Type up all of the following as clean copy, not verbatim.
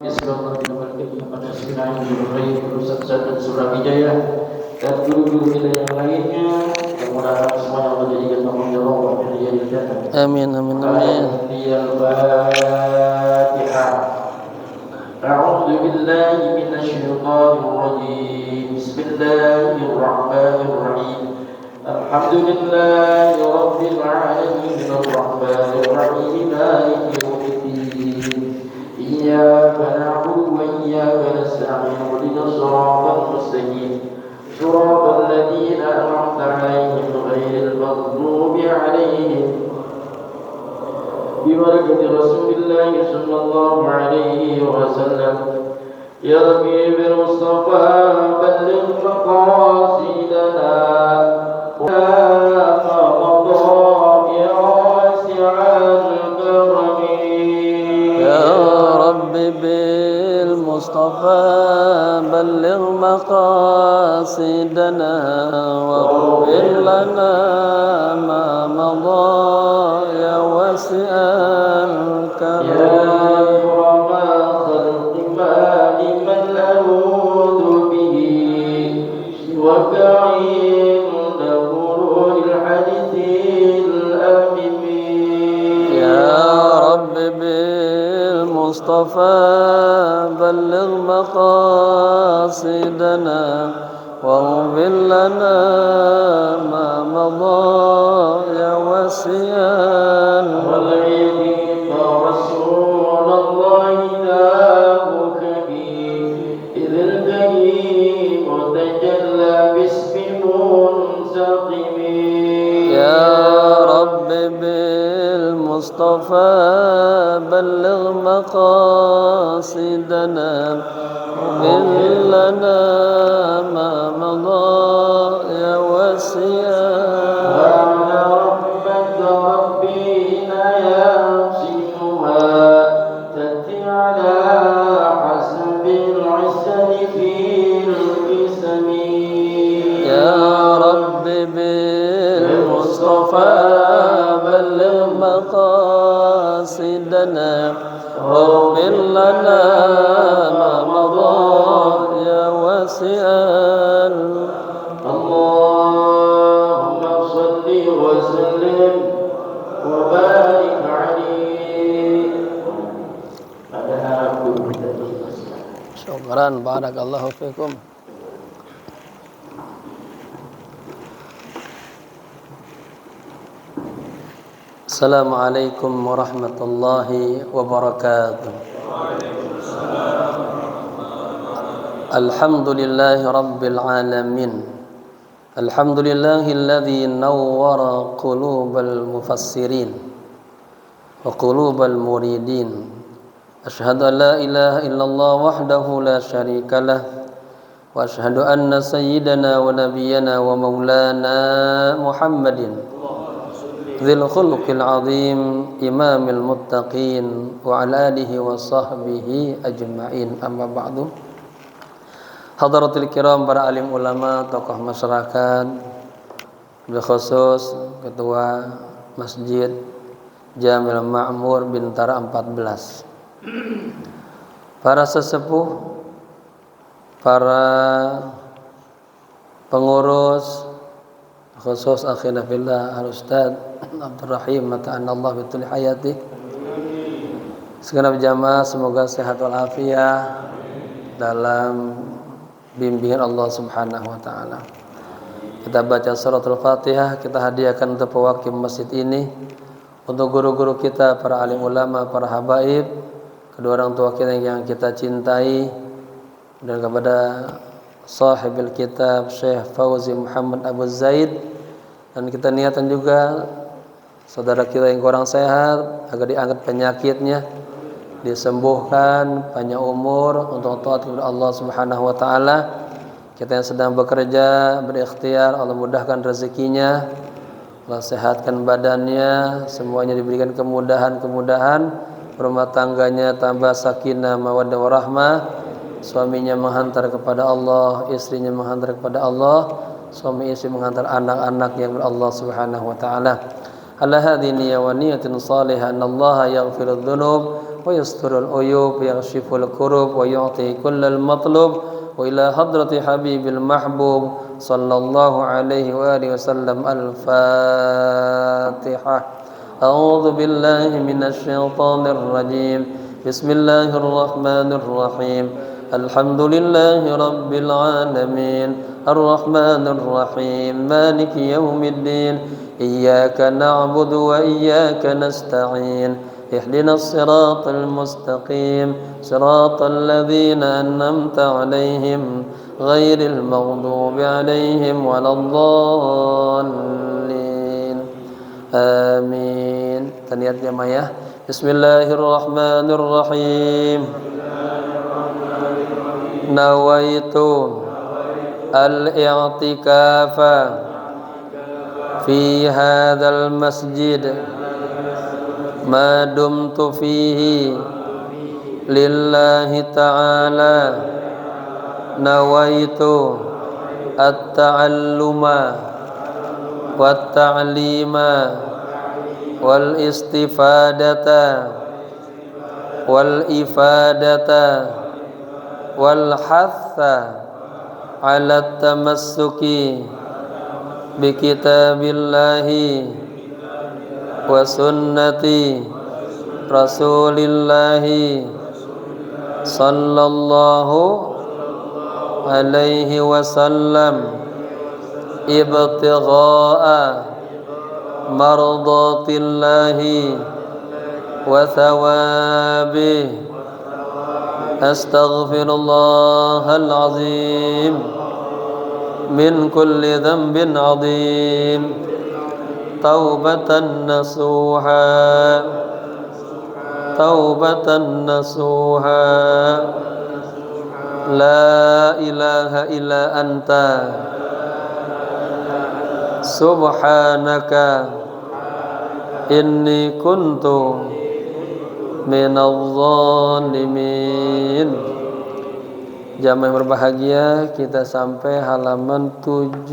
Selamat datang kepada Sinai Ibrahim Ustaz dan Surabaya dan guru-guru kita yang lainnya. Mudah-mudahan semuanya Allah jadikan tanggung jawab dan jadi datang. Amin amin amin. Al-Fatihah. A'udzu billahi minasy syaithanir rajim. Bismillahirrahmanirrahim. Alhamdulillahi rabbil alamin arrahmanir rahim maliki yaumiddin. إياك نعبد وإياك نستعين اهدنا الصراط المستقيم صراط الذين أنعمت عليهم غير المغضوب عليهم ببركة رسول الله صلى الله عليه وسلم يا ربي بالمصطفى بلغ مقاصدنا بالمصطفى بلغ مقاصدنا واغفر لنا ما مضى يا واسع الكرم المصطفى بلغ مقاصدنا واغفر لنا ما مضى يا واسع الغيب رسول الله داوك إذ الكريم تجلى باسم منتقم يا رب بالمصطفى بلغ مقاصدنا واغفر لنا ما مضى يا واسع رحمة ربنا يصفها تأتي على حسب العسل في القسم يا رب بالمصطفى بلغ مقاصدنا واغفر لنا ما مضى يا واسع اللهم صل وسلم وبارك عليه. شكرا بارك الله فيكم. Assalamualaikum warahmatullahi wabarakatuh. Alhamdulillahi rabbil alamin. Alhamdulillahilladzi nawwara qulubal mufassirin wa qulubal muridin. Asyhadu an la ilaha illallah wahdahu la syarikalah wa asyhadu anna sayyidana wa nabiyyana wa maulana Muhammadin Dzil khuluqil azim imamil muttaqin wa ala alihi wa sahbihi ajma'in amma ba'du. Hadaratul kiram, para alim ulama, tokoh masyarakat, khusus ketua Masjid Jamil Ma'mur Bintara 14, para sesepuh, para pengurus, khusus akhina fillah al-ustaz Abdul Rahim mata'anallah bitul hayati, segenap jamaah semoga sehat walafiat dalam bimbingan Allah Subhanahu wa taala. Kita baca suratul Fatihah, kita hadiahkan untuk pewakil masjid ini, untuk guru-guru kita, para alim ulama, para habaib, kedua orang tua kita yang kita cintai, dan kepada sahibil kitab Syekh Fauzi Muhammad Abu Zaid, dan kita niatan juga saudara kita yang kurang sehat agar diangkat penyakitnya, disembuhkan, panjang umur untuk taat kepada Allah Subhanahu wa taala. Kita yang sedang bekerja, berikhtiar, Allah mudahkan rezekinya, Allah sehatkan badannya, semuanya diberikan kemudahan-kemudahan, rumah tangganya tambah sakinah mawaddah warahmah, suaminya menghantar kepada Allah, istrinya menghantar kepada Allah, suami istri menghantar anak-anak yang kepada Allah Subhanahu wa taala. Ala hadhihi niyya wa niyatin salihah, anallaha yaghfirudz dzunub ويستر العيوب ويكشف الكروب ويعطي كل المطلوب وإلى حضرة حبيب المحبوب صلى الله عليه وآله وسلم. الفاتحة. أعوذ بالله من الشيطان الرجيم. بسم الله الرحمن الرحيم. الحمد لله رب العالمين الرحمن الرحيم مالك يوم الدين إياك نعبد وإياك نستعين اهدنا الصراط المستقيم صراط الذين أنعمت عليهم غير المغضوب عليهم ولا الضالين آمين. Taniyat jamaah. Bismillahirrahmanirrahim. Nawaitu al-i'tikafa fi hadzal masjid ma dumtu fihi lillahi ta'ala. Nawaitu at-ta'alluma wat-ta'lima wal istifadata wal ifadata wal hatha ala tamassuki bi kitabillahi wa sunnati rasulillahi sallallahu alaihi wasallam ibtigha'a mardatillahi wa thawabihi. Astaghfirullahal azim min kulli dhanbin azim taubatan nasuha taubatan nasuha la ilaha illa anta subhanaka inni kuntu minadh dhalimin. Jamaah yang berbahagia, kita sampai halaman 89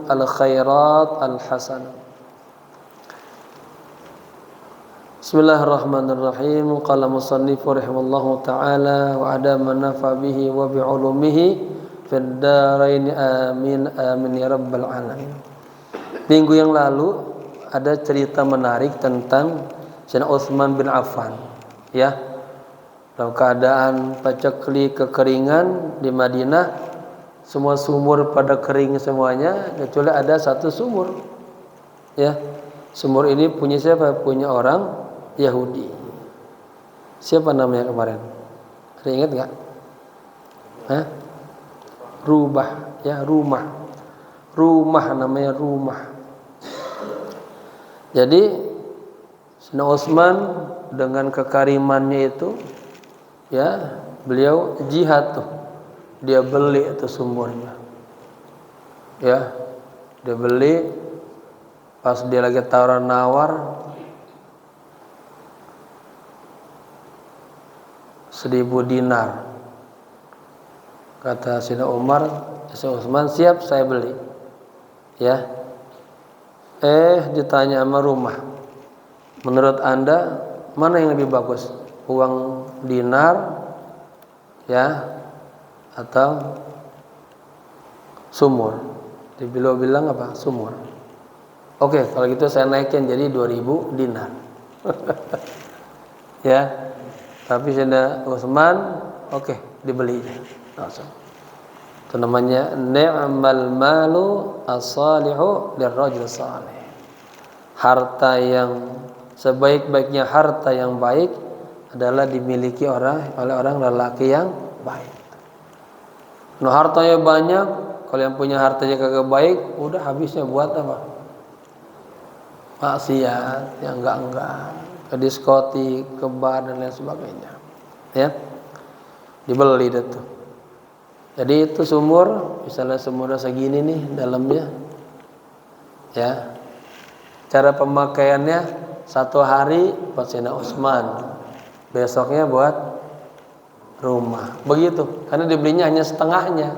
al-khairat al-hasan. Bismillahirrahmanirrahim. Qala musannifu rahimallahu ta'ala wa adama nafa bihi wa bi'ulumihi fid dharain amin amin ya rabbal alamin. Minggu yang lalu ada cerita menarik tentang Sayyidina Utsman bin Affan, ya. Dalam keadaan paceklik kekeringan di Madinah, semua sumur pada kering semuanya kecuali ada satu sumur. Ya. Sumur ini punya siapa? Punya orang Yahudi. Siapa namanya kemarin? Ada ingat enggak? Rubah, ya, rumah. Rumah namanya rumah. Jadi Sayyidina Utsman dengan kekarimannya itu, ya, beliau jihad tuh. Dia beli itu sumurnya. Ya, dia beli pas dia lagi tawar-nawar 1000 dinar. Kata Sayyidina Umar, Sayyidina Utsman, siap saya beli. Ya. Ditanya sama rumah, menurut Anda mana yang lebih bagus? Uang dinar, ya, atau sumur? Beliau bilang apa? Sumur. Oke, kalau gitu saya naikin jadi 2000 dinar. Ya. Tapi Sayyidina Utsman, oke, dibeli langsung. Itu namanya ni'mal malu as-salihu lirrajul salih. Harta yang sebaik-baiknya harta yang baik adalah dimiliki oleh orang lelaki yang baik. Nah, hartanya banyak, kalau yang punya hartanya kagak baik, udah habisnya buat apa? Maksiat, yang enggak, ke diskotik, ke bar dan lain sebagainya. Ya. Dibeli itu. Jadi itu sumur, misalnya sumurnya segini nih dalamnya. Ya. Cara pemakaiannya 1 hari buat Sayyidina Utsman, besoknya buat rumah. Begitu, karena dibelinya hanya setengahnya.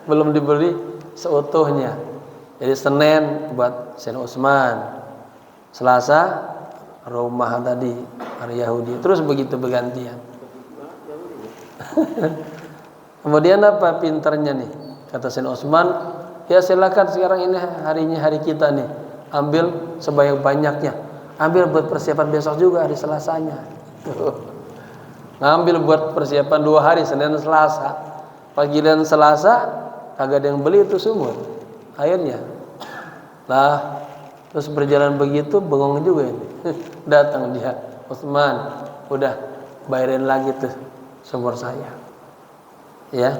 Belum dibeli seutuhnya. Jadi Senin buat Sayyidina Utsman, Selasa rumah tadi hari Yahudi. Terus begitu bergantian. Kemudian apa pinternya nih? Kata Sayyidina Utsman, ya silakan sekarang ini harinya hari kita nih. Ambil sebanyak-banyaknya. Ambil buat persiapan besok juga hari Selasanya. Ngambil buat persiapan 2 hari, Senin dan Selasa. Panggilan Selasa kagak ada yang beli itu sumur. Akhirnya lah terus berjalan begitu bengong juga ini. Datang dia, Utsman, udah bayarin lagi tuh sumur saya. Ya.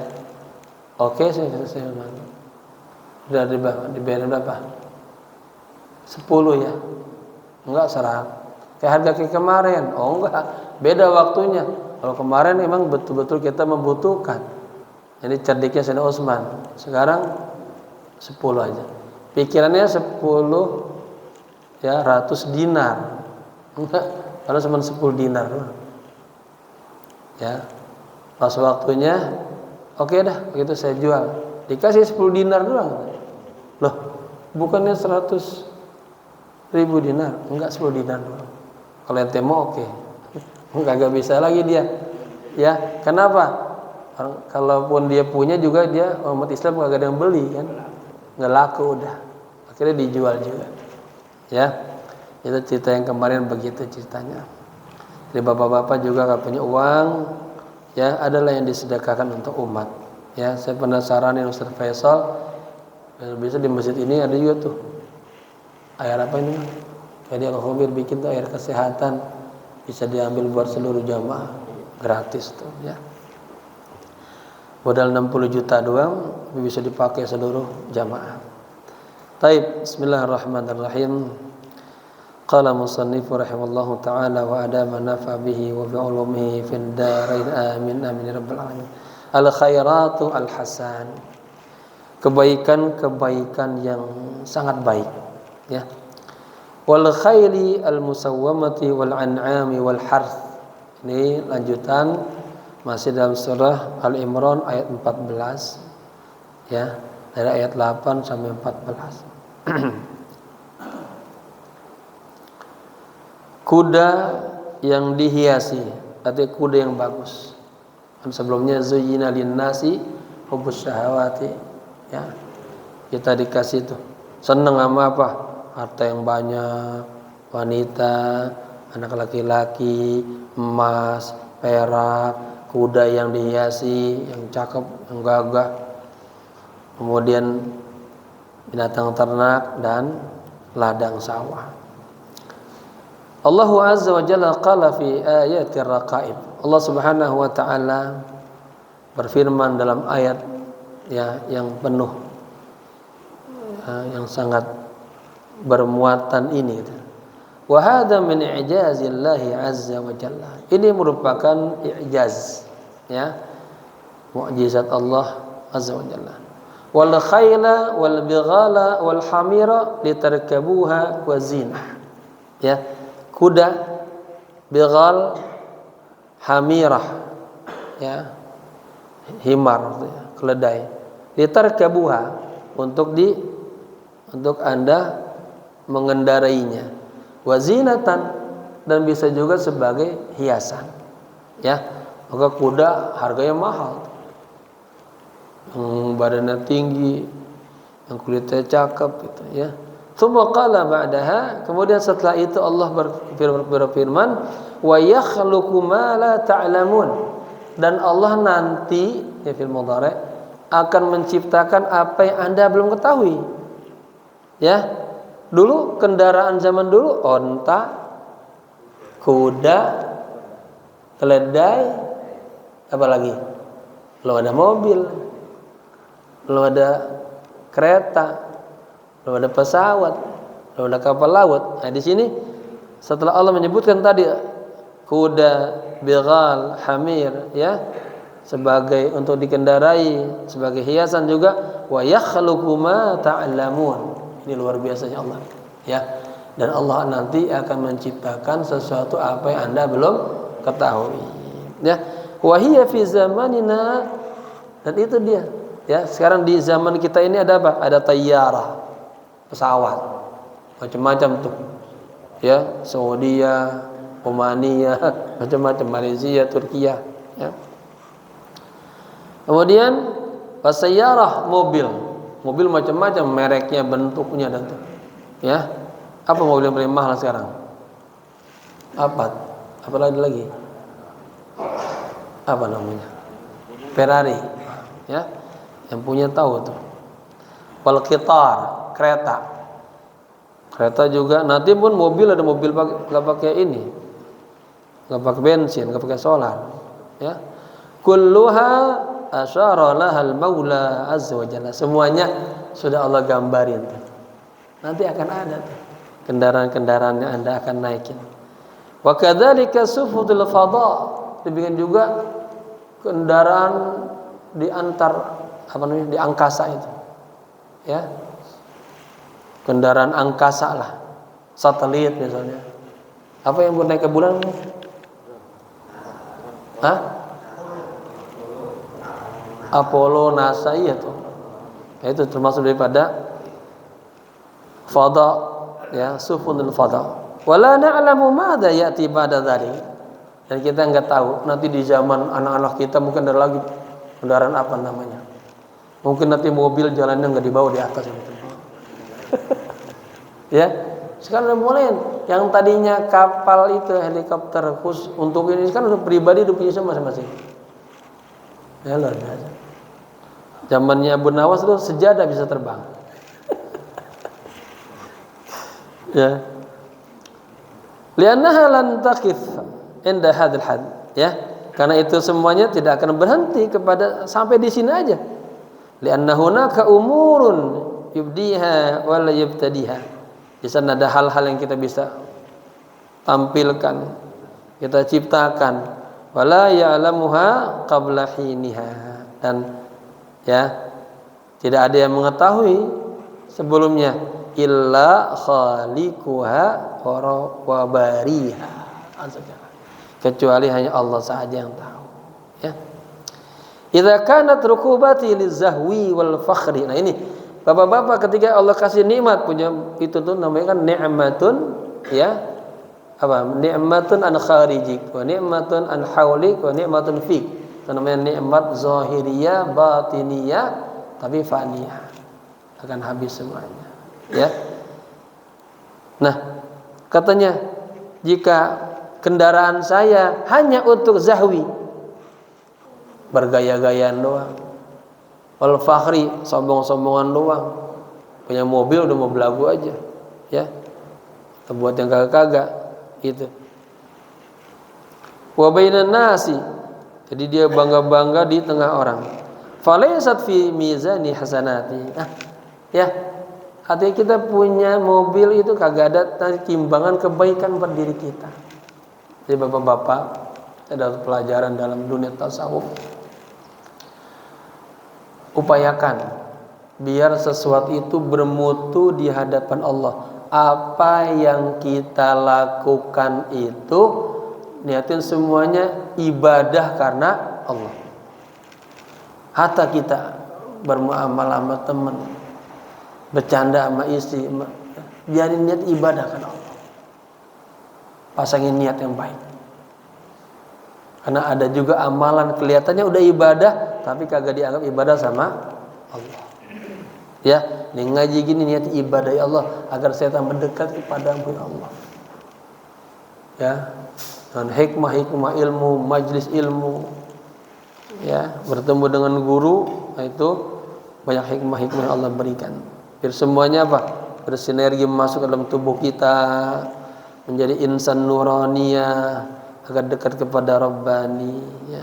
Oke, saya udah dibayarin berapa? 10 ya. Enggak 100. Kayak harga kayak kemarin. Oh enggak, beda waktunya. Kalau kemarin memang betul-betul kita membutuhkan. Jadi cerdiknya Sayyidina Utsman. Sekarang 10 aja. Pikirannya 10 ya 100 dinar. Enggak, karena cuma 10 dinar doang. Ya. Pas waktunya oke dah, begitu saya jual. Dikasih 10 dinar doang. Loh, bukannya 100.000 dinar? Enggak, 10 dinar doang. Kalau ente mau oke. Enggak bisa lagi dia. Ya, kenapa? Kalaupun dia punya juga dia umat Islam enggak ada yang beli kan. Enggak laku udah. Akhirnya dijual juga. Ya. Itu cerita yang kemarin begitu ceritanya. Jadi bapak-bapak juga enggak punya uang, ya adalah yang disedekahkan untuk umat. Ya, saya penasaran ini Ustaz Faisal. Bisa di masjid ini ada juga tuh. Air apa ini? Jadi Al-Khobir bikin tuh air kesehatan, bisa diambil buat seluruh jamaah gratis tuh ya. Modal 60 juta doang bisa dipakai seluruh jamaah. Taib, bismillahirrahmanirrahim. Qala musannifu rahimallahu ta'ala wa adama nafa bihi wa bi'ulumihi fid darain amin amin ya rabbal alamin. Al khairatu al hasan. Kebaikan-kebaikan yang sangat baik ya. Wal khairi al musawwamati wal an'ami wal harth. Ini lanjutan masih dalam surah Al-Imran ayat 14 ya, dari ayat 8 sampai 14. Kuda yang dihiasi, artinya kuda yang bagus. Dan sebelumnya zuyyina lin-nasi hubbus syahawati ya. Kita dikasih tuh seneng sama apa? Harta yang banyak, wanita, anak laki-laki, emas, perak, kuda yang dihiasi, yang cakep, yang gagah. Kemudian binatang ternak dan ladang sawah. Allah Azza wa Jalla qala fi ayatir raqaib. Allah Subhanahu wa taala berfirman dalam ayat ya yang penuh yang sangat bermuatan ini gitu. Wa hadza min i'jazillahi azza wa jalla. Ini merupakan i'jaz ya. Mukjizat Allah azza wa jalla. Wal khayla wal bighala wal hamira litarkabuha wa zinah. Ya. Kuda, bighal, hamirah ya. Himar keledai. Litarkabuha untuk Anda mengendarainya. Wazinatan dan bisa juga sebagai hiasan ya. Maka kuda harganya mahal, yang badannya tinggi, yang kulitnya cakep gitu ya. Tsumma qala ba'daha, kemudian setelah itu Allah berfirman wa yakhluqu ma la ta'lamun, dan Allah nanti ya fil mudhari akan menciptakan apa yang Anda belum ketahui ya. Dulu kendaraan zaman dulu onta, kuda, keledai, apa lagi? Belum ada mobil, belum ada kereta, belum ada pesawat, belum ada kapal laut. Nah di sini setelah Allah menyebutkan tadi kuda, bighal, hamir ya sebagai untuk dikendarai, sebagai hiasan juga, wa yakhluqu ma ta'lamun. Ini luar biasanya Allah ya. Dan Allah nanti akan menciptakan sesuatu apa yang Anda belum ketahui ya. Wa hiya fi zamanina, dan itu dia ya. Sekarang di zaman kita ini ada apa? Ada tayyarah, pesawat macam-macam tuh ya, Saudi, Omaniyah, macam-macam, Malaysia, Turkiya, ya. Kemudian wasayyarah, mobil macam-macam mereknya, bentuknya dan ya. Apa mobil yang paling mahal sekarang? Apa lagi? Apa namanya? Ferrari, ya. Yang punya tahu tuh. Wal qitar, kereta juga. Nanti pun mobil, ada mobil nggak pakai ini, nggak pakai bensin, nggak pakai solar, ya. Kulluha asyara lahal maula azza wa jalla. Semuanya sudah Allah gambarin. Nanti akan ada tuh kendaraan-kendaraan yang Anda akan naikin. Wa kadzalika sufudul fadha. Demikian juga kendaraan di angkasa itu. Ya. Kendaraan angkasa lah. Satelit misalnya. Apa yang naik ke bulan? Apollo, NASA, iya tuh. Itu termasuk daripada fadha, ya, sufunul fadha. Wala na'lamu madza ya'ti ba'da dzalik. Dan kita enggak tahu nanti di zaman anak-anak kita mungkin ada lagi kendaraan apa namanya. Mungkin nanti mobil jalannya enggak dibawa di atas gitu. Ya. Sekarang udah mulai yang tadinya kapal itu, helikopter khusus untuk ini kan udah pribadi, udah punya masing-masing. Ya, luar biasa. Zamannya Abu Nawas itu sejadah bisa terbang. Ya. Li'annaha lan taqif inda hadzal had, ya. Karena itu semuanya tidak akan berhenti kepada sampai di sini aja. Li'anna hunaka umurun yubdiha wa la yubtadiha. Di sana ada hal-hal yang kita bisa tampilkan, kita ciptakan. Wala ya'lamuha qabla hiniha. Dan ya, tidak ada yang mengetahui sebelumnya illa khaliquha wa bariha, kecuali hanya Allah saja yang tahu, ya. Idza kanat rukubati lizahwi wal fakhri. Nah ini bapak-bapak, ketika Allah kasih nikmat punya itu tuh namanya kan ni'matun, ya. Apa? Ni'matun an kharijik wa ni'matun an haulik wa ni'matun fik. Itu namanya nikmat zahiriyah, batiniyah, tapi faniyah. Akan habis semuanya. Ya. Nah, katanya jika kendaraan saya hanya untuk zahwi, bergaya-gayaan doang, wal fakhri, sombong-sombongan doang, punya mobil udah mau belagu aja, ya, atau buat yang kagak-kagak itu. Wa bainan nasi, jadi dia bangga-bangga di tengah orang. Falaysat fi mizani hasanati. Ya, artinya kita punya mobil itu kagak ada timbangan kebaikan buat diri kita. Jadi bapak-bapak, ada pelajaran dalam dunia tasawuf. Upayakan biar sesuatu itu bermutu di hadapan Allah. Apa yang kita lakukan itu niatin semuanya ibadah karena Allah. Hatta kita bermuamalah sama teman, bercanda sama istri, biarin niat ibadah karena Allah. Pasangin niat yang baik. Karena ada juga amalan kelihatannya udah ibadah tapi kagak dianggap ibadah sama Allah. Ya, nih ngaji gini niat ibadah ya Allah agar saya tambah dekat kepadamu ya Allah. Ya, dan hikmah ilmu, majlis ilmu, ya, bertemu dengan guru, nah itu banyak hikmah yang Allah berikan. Biar semuanya apa? Bersinergi masuk ke dalam tubuh kita, menjadi insan nuraniyah, agar dekat kepada Rabbani, ya.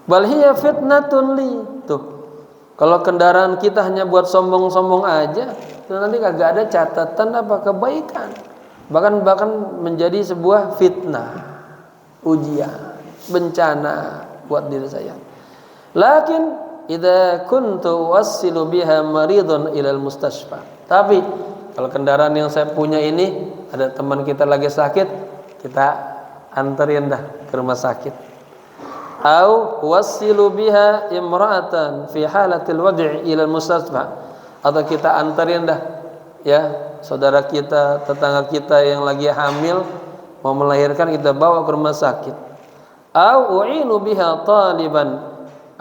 Bal hiya fitnatun li. Tuh. Kalau kendaraan kita hanya buat sombong-sombong aja, nanti kagak ada catatan apa kebaikan. Bahkan menjadi sebuah fitnah, ujian, bencana buat diri saya. Lakin idza kuntu wassilu biha maridun ilal mustashfa. Tapi kalau kendaraan yang saya punya ini ada teman kita lagi sakit, kita anterin dah ke rumah sakit. Au wassilu biha imra'atan fi halatil wad'i ila al-mustashfa, atau kita anterin dah, ya, saudara kita, tetangga kita yang lagi hamil mau melahirkan, kita bawa ke rumah sakit. Au u'inu biha taliban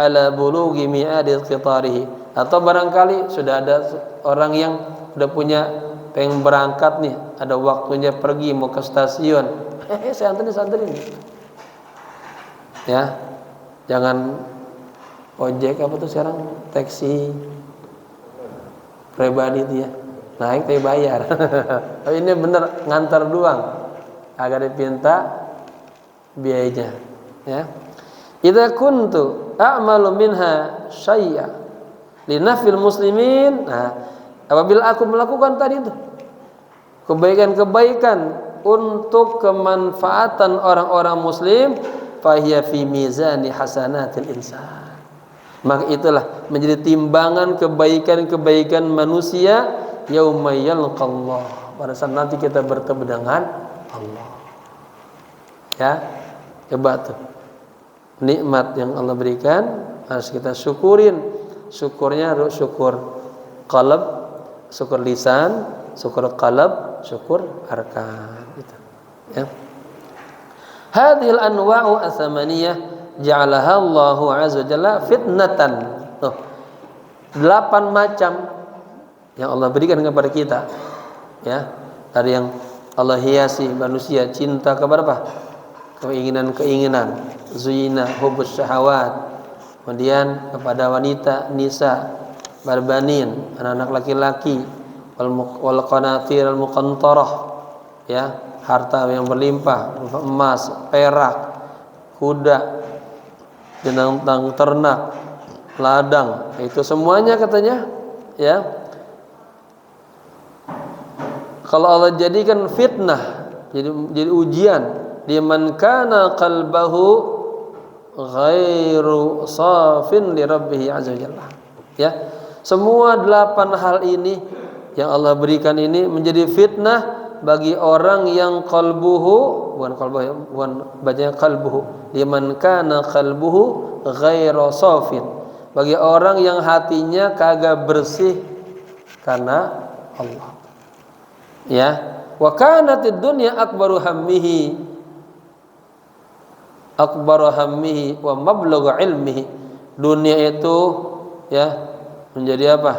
ala bulughi mi'adi qitarihi, atau barangkali sudah ada orang yang udah punya pengen berangkat nih, ada waktunya pergi mau ke stasiun. Saya anterin. Ya. Jangan ojek apa tuh sekarang, taksi pribadi itu ya. Naik tapi bayar. Ini bener ngantar doang. Agar dipinta biayanya, ya. Idza kuntu a'malu minha syai'a linafil muslimin. Nah, apabila aku melakukan tadi itu kebaikan-kebaikan untuk kemanfaatan orang-orang muslim, fahiya fi mizani hasanatil insan, maka itulah menjadi timbangan kebaikan-kebaikan manusia yauma yalqallah, pada saat nanti kita bertemu dengan Allah. Ya, coba tuh nikmat yang Allah berikan harus kita syukurin. Syukurnya harus syukur qalb, syukur lisan, syukur qalb, syukur arkan, gitu. Ya. Hadhil anwa'u atsamaniyah ja'alaha Allahu 'azza wa jalla fitnatan. Tuh. 8 macam yang Allah berikan kepada kita. Ya. Dari yang Allah hiasi manusia, cinta kepada apa? Keinginan-keinginan, zina, hubus syahawat. Kemudian kepada wanita, nisa, barbanin, anak-anak laki-laki, wal qanatir al muqantarah, ya, harta yang berlimpah, emas, perak, kuda, binatang ternak, ladang, itu semuanya katanya, ya. Kalau Allah jadikan fitnah, jadi ujian, liman kana qalbahu ghairu safin li rabbih azza wajalla. Ya. Semua 8 hal ini yang Allah berikan ini menjadi fitnah bagi orang yang qalbuhu, bukan bacanya qalbuhu, liman kana qalbuhu ghairu safin, bagi orang yang hatinya kagak bersih karena Allah. Ya. Wa kanatid dunya akbaru hammihi wa mablaghu ilmihi. Dunia itu, ya, menjadi apa?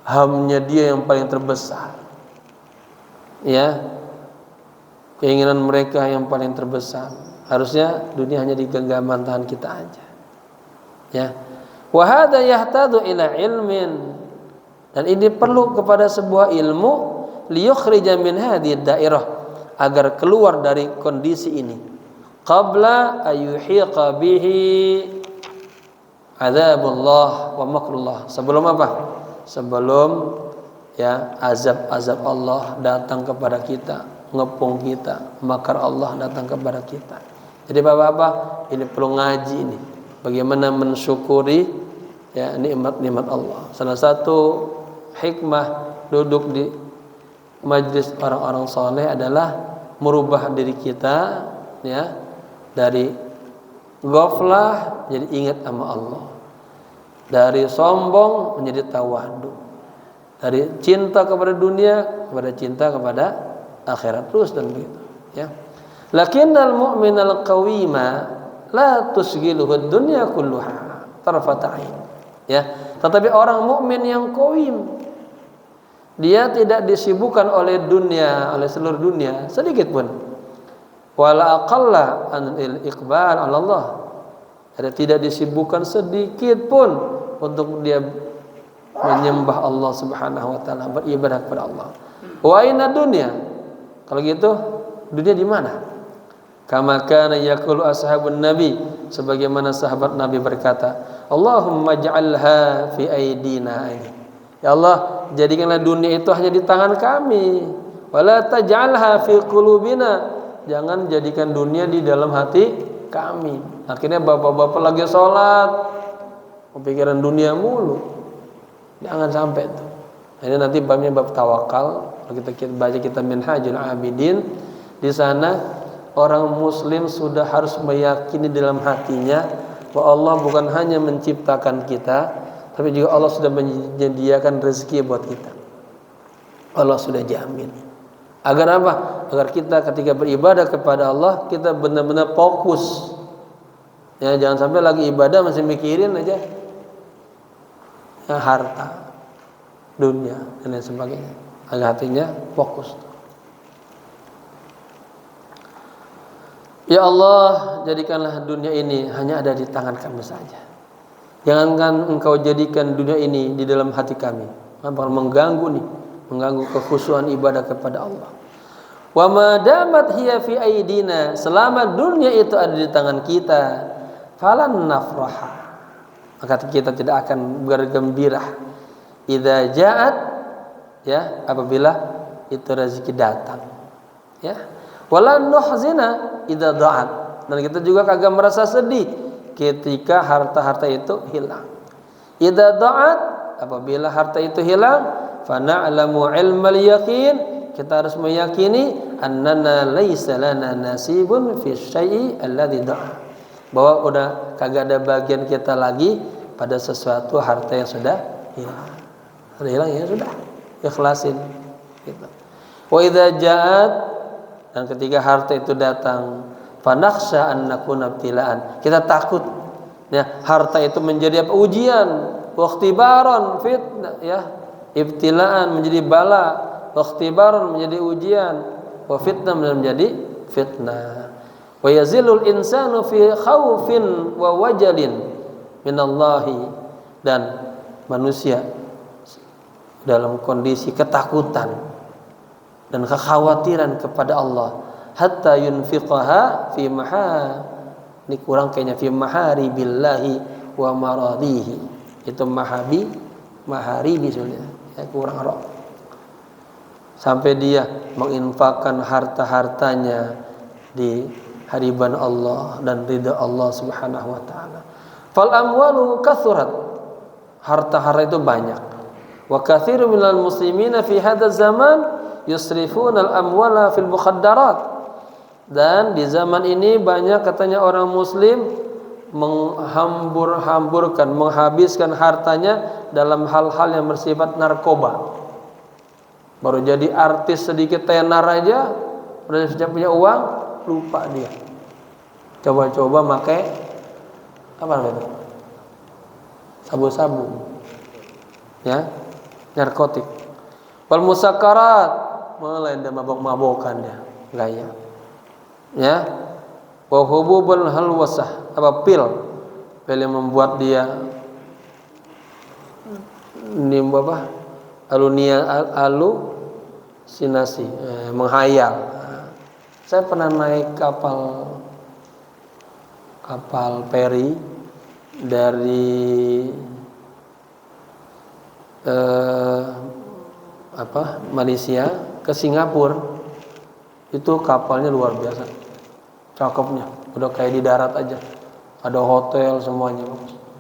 Hamnya dia yang paling terbesar. Ya. Keinginan mereka yang paling terbesar. Harusnya dunia hanya di genggaman tangan kita aja. Ya. Wa hadza yahtadu ila ilmin. Dan ini perlu kepada sebuah ilmu, liyukhrija min hadhihi dairah, agar keluar dari kondisi ini. Qabla ayyuhiqa bihi azabullah wa makrullah. Sebelum apa? Sebelum, ya, azab Allah datang kepada kita, ngepung kita, makar Allah datang kepada kita. Jadi Bapak-bapak, ini perlu ngaji ini. Bagaimana mensyukuri, ya, nikmat-nikmat Allah. Salah satu hikmah duduk di majlis orang-orang saleh adalah merubah diri kita, ya, dari ghaflah jadi ingat sama Allah, dari sombong menjadi tawadu, dari cinta kepada dunia kepada cinta kepada akhirat, terus dan begitu, ya. Lakinnal mu'minal qawima la tusghiluhu dunya kulluha tarfata ain, ya. Tetapi orang mukmin yang qawim, dia tidak disibukkan oleh dunia, oleh seluruh dunia sedikit pun. Wala aqalla anil iqbal 'ala Allah. Ada tidak disibukkan sedikit pun untuk dia menyembah Allah Subhanahu wa taala, beribadah kepada Allah. Wa aina dunya? Kalau gitu, dunia di mana? Kama kana yaqulu ashabun nabi, sebagaimana sahabat Nabi berkata, Allahumma ij'alha fi aidina. Ya Allah, jadikanlah dunia itu hanya di tangan kami. Wala taj'alha fi qulubina. Jangan jadikan dunia di dalam hati kami. Akhirnya bapak-bapak lagi sholat, kepikiran dunia mulu. Jangan sampai itu. Ini nanti babnya bab tawakal. Kalau kita baca kitab Minhajul Abidin, di sana orang muslim sudah harus meyakini dalam hatinya bahwa Allah bukan hanya menciptakan kita, tapi juga Allah sudah menyediakan rezeki buat kita. Allah sudah jamin. Agar apa? Agar kita ketika beribadah kepada Allah kita benar-benar fokus. Ya, jangan sampai lagi ibadah masih mikirin aja ya, harta, dunia dan lain sebagainya. Agar hatinya fokus. Ya Allah, jadikanlah dunia ini hanya ada di tangan kami saja. Jangankan engkau jadikan dunia ini di dalam hati kami. Bakal mengganggu kekhusyuan ibadah kepada Allah. Wa ma damat hiya fi aidina, selama dunia itu ada di tangan kita, falan nafraha, maka kita tidak akan bergembira. Idza ja'at, ya, apabila itu rezeki datang, ya. Wala nuhzina idza da'at, dan kita juga kagak merasa sedih ketika harta-harta itu hilang. Idza da'at, apabila harta itu hilang, fa na'lamu ilmal yaqin, kita harus meyakini annana laisa lana nasibun fi syai'i alladzi da'a, bahwa udah kagak ada bagian kita lagi pada sesuatu harta yang sudah hilang. Sudah hilang ya sudah, ikhlasin gitu. Wa idza ja'at, dan ketika harta itu datang, fa nakhsha an nakuna ibtilaan, kita takut ya harta itu menjadi apa? Ujian, wa ikhtibaran, fitnah ya, ibtilaan menjadi bala, wa ikhtibaran menjadi ujian, wa fitnah menjadi fitnah. Wa yazilul insanu fi khaufin wa wajalin minallahi, dan manusia dalam kondisi ketakutan dan kekhawatiran kepada Allah, hatta yunfiqaha fi ini kurang kayaknya fi maharibillahi wa maradihi, itu maharibi sebenarnya ya, kurang roh, sampai dia menginfakkan harta-hartanya di hariban Allah dan ridha Allah Subhanahu wa taala. Fal amwalu kathurat, harta-harta itu banyak. Wa katsirun minal muslimina fi hadzal zaman yusrifuna al-amwala fil mukhaddarat, dan di zaman ini banyak katanya orang muslim menghabiskan hartanya dalam hal-hal yang bersifat narkoba. Baru jadi artis sedikit tenar aja udah sudah punya uang, lupa dia. Coba-coba pakai apa namanya? Sabu-sabu. Ya, narkotik. Wal musakkarat, mulai dia mabok-mabokan dia, gaya. Ya. Wa hububul halwasah, apa pil yang membuat dia ini apa? Halusinasi, menghayal. Saya pernah naik kapal feri dari Malaysia ke Singapura. Itu kapalnya luar biasa, cakepnya, udah kayak di darat aja, ada hotel semuanya,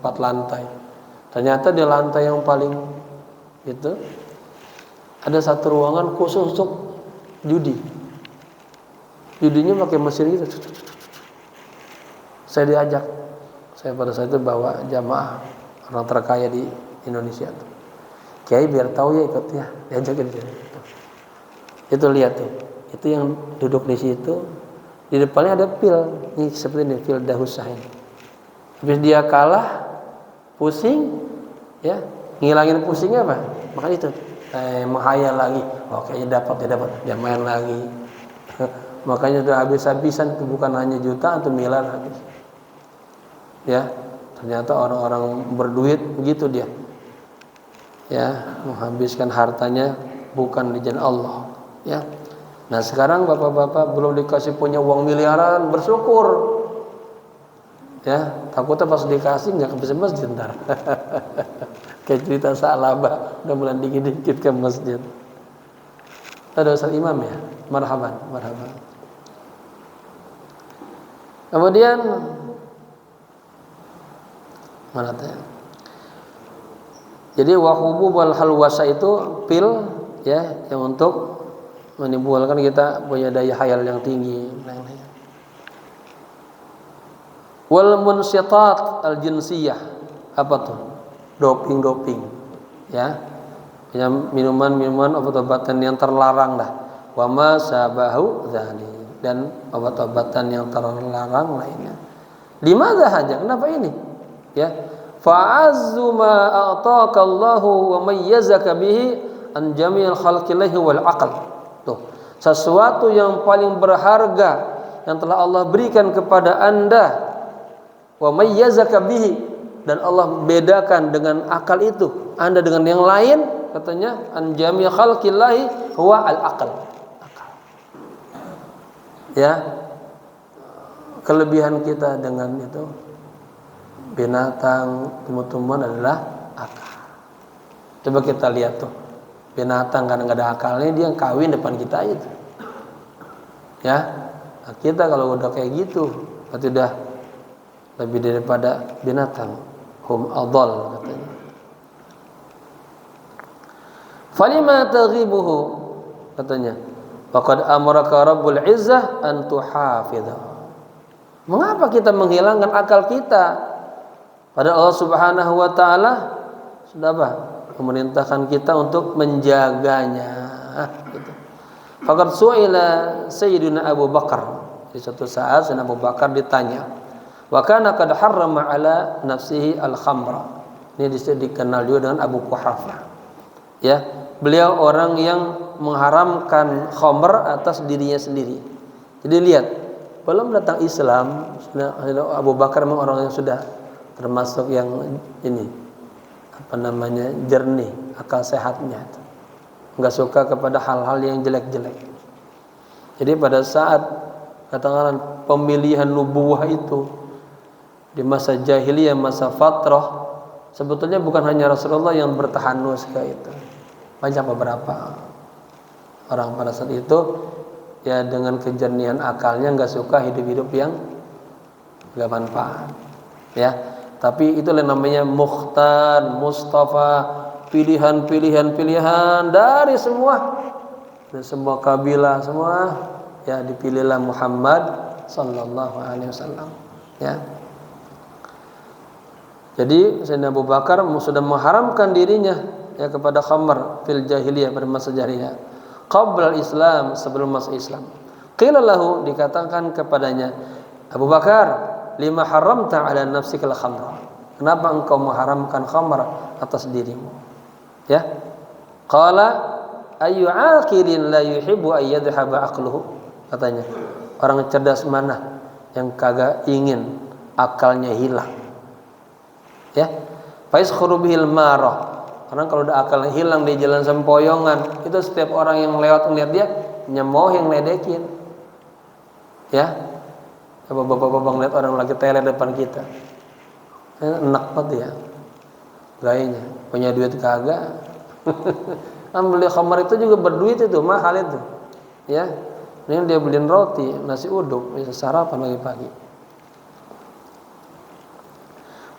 4 lantai. Ternyata di lantai yang paling itu ada satu ruangan khusus untuk judinya pakai mesin gitu. Saya diajak, pada saat itu bawa jamaah orang terkaya di Indonesia tuh. Kiai biar tahu ya ikut ya, diajakin dia. Itu lihat tuh, itu yang duduk di situ, di depannya ada pil, ini seperti ini pil dahusah ini. Habis dia kalah, pusing, ya, ngilangin pusingnya apa? Makanya itu, menghayal lagi, oh kayaknya dapat, dia main lagi. Makanya udah habis-habisan, bukan hanya juta atau miliar habis. Ya, ternyata orang-orang berduit begitu dia. Ya, menghabiskan hartanya bukan di jalan Allah, ya. Nah, sekarang bapak-bapak belum dikasih punya uang miliaran, bersyukur. Ya, takutnya pas dikasih nggak ke masjid ntar. Kayak cerita Sa'labah, udah mulai dikit-dikit ke masjid. Ada Ustaz Imam ya, marhaban. Kemudian mana tanya? Jadi wahubub wal halwasa itu pil ya yang untuk menimbulkan kita punya daya khayal yang tinggi. Wal munsyitat al jinsiyah, apa tuh? Doping ya. Ya, minuman-minuman obat-obatan yang terlarang lah. Wa ma sabahu dzalik, dan obat-obatan yang terlarang lainnya. Limadza haja? Kenapa ini? Ya. Fa'azzu ma a'taka Allahu wa mayyazaka bihi an jami'il khalqillahi wal aql. Tuh, sesuatu yang paling berharga yang telah Allah berikan kepada Anda, wa mayyazaka bihi, dan Allah bedakan dengan akal itu Anda dengan yang lain, katanya an jami' khalqillahi huwa al-aql. Ya, kelebihan kita dengan itu binatang, tumbuh-tumbuhan adalah akal. Coba kita lihat tuh, binatang kan nggak ada akalnya, dia kawin depan kita aja tuh. Ya, nah, kita kalau udah kayak gitu berarti udah lebih daripada binatang. Hum adall, katanya. Falima taghibuhu, katanya. Faqad amaraka Rabbul Izzah an tuhafidha. Mengapa kita menghilangkan akal kita? Padahal Allah Subhanahu wa taala sudah apa? Memerintahkan kita untuk menjaganya. Gitu. Faqad su'ila Sayyidina Abu Bakar. Di suatu saat Sayyidina Abu Bakar ditanya, wa kana qad harrama ala nafsihi al-khamra. Ini dikenal juga dengan Abu Quhafah. Ya, beliau orang yang mengharamkan khamr atas dirinya sendiri. Jadi lihat, belum datang Islam, Abu Bakar memang orang yang sudah termasuk yang ini apa namanya, jernih akal sehatnya, nggak suka kepada hal-hal yang jelek-jelek. Jadi pada saat katakanlah pemilihan nubuwah itu di masa jahiliyah, masa fatrah, sebetulnya bukan hanya Rasulullah yang bertahanus ke itu, banyak beberapa orang pada saat itu ya dengan kejernihan akalnya nggak suka hidup-hidup yang nggak manfaat, ya. Tapi itulah namanya mukhtar, mustafa, pilihan dari semua kabilah, semua ya dipilihlah Muhammad sallallahu alaihi wasallam, ya. Jadi Sayyidina Abu Bakar sudah mengharamkan dirinya ya kepada khamr fil jahiliyah, pada masa jahiliyah, qabla Islam, sebelum masa Islam. Qila lahu, dikatakan kepadanya, Abu Bakar, lima haramta ala nafsika al-khamra, kenapa engkau mengharamkan khamr atas dirimu? Ya. Qala ayu aqilin la yuhibbu ay yadhhaba aqluhu, katanya, orang cerdas mana yang kagak ingin akalnya hilang? Ya. Faiz khurubihil marah, orang kalau udah akalnya hilang di jalan sempoyongan, itu setiap orang yang lewat ngeliat dia nyemoh, yang ledekin. Ya. Coba bapak-bapak ngeliat orang lagi teler depan kita, enak banget ya gayanya, punya duit kagak. Kan beli khamar itu juga berduit, itu mahal itu, ya. Ini dia beliin roti, nasi uduk, bisa sarapan pagi-pagi.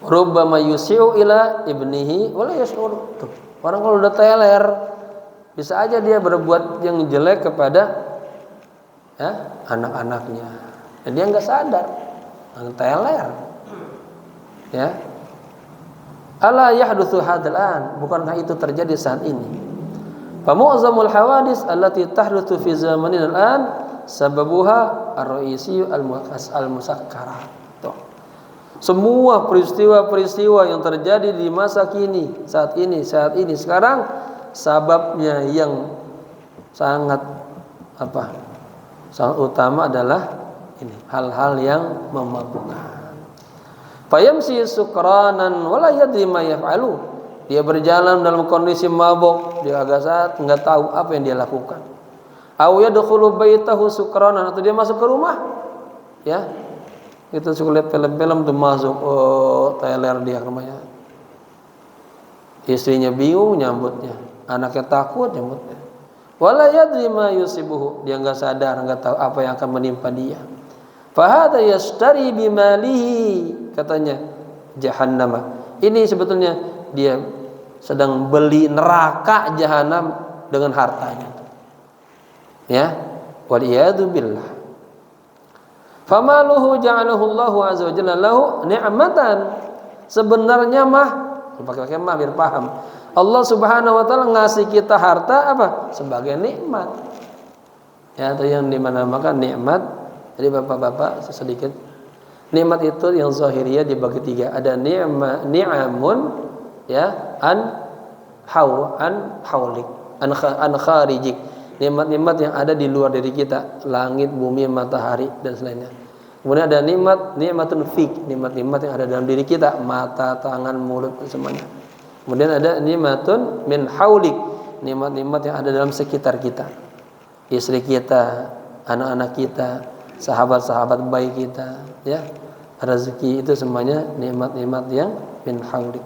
Rubbama yusi'u ila ibnihi wala yash'ur. Orang kalau udah teler bisa aja dia berbuat yang jelek kepada ya anak-anaknya. Dan dia nggak sadar, teler, ya. Ala yahdutsu hadzal an, bukankah itu terjadi saat ini? Fa mu'zamul hawadits allati tahdutsu fi zamanina al-an sababuha ar-ra'isi al-musakkara. Semua peristiwa-peristiwa yang terjadi di masa kini, saat ini sekarang, sababnya yang sangat sangat utama adalah ini, hal-hal yang memabukkan. Fayamsi sukranan wala yadri ma yaf'alu, dia berjalan dalam kondisi mabuk, dia agak enggak tahu apa yang dia lakukan. Aw yadkhulu baitahu sukranan, atau dia masuk ke rumah, ya. Kita suka lihat film-film tuh masuk, oh teler dia ke rumahnya. Istrinya bingung nyambutnya, anaknya takut nyambutnya. Wala yadri ma yusibuhu, dia enggak sadar, enggak tahu apa yang akan menimpa dia. Fahada yashtari bimalihi, katanya jahannam. Ini sebetulnya dia sedang beli neraka jahanam dengan hartanya. Ya, wal iyadu billah. Famaluhu ja'alahu Allahu azza wa jalla lahu ni'matan. Sebenarnya mah, pakai mah biar paham. Allah Subhanahu wa taala ngasih kita harta apa? Sebagai nikmat. Ya, atau yang dinamakan nikmat. Jadi Bapak-bapak sedikit. Nikmat itu yang zahiriyah dibagi tiga. Ada ni'amun ya, haulik, an kharijik. Nikmat-nikmat yang ada di luar diri kita, langit, bumi, matahari dan selainnya. Kemudian ada nikmatun fik, nikmat-nikmat yang ada dalam diri kita, mata, tangan, mulut semuanya. Kemudian ada nikmatun min haulik, nikmat-nikmat yang ada dalam sekitar kita. Istri kita, anak-anak kita, sahabat-sahabat baik kita, ya. Rezeki itu semuanya nikmat-nikmat yang min haulik.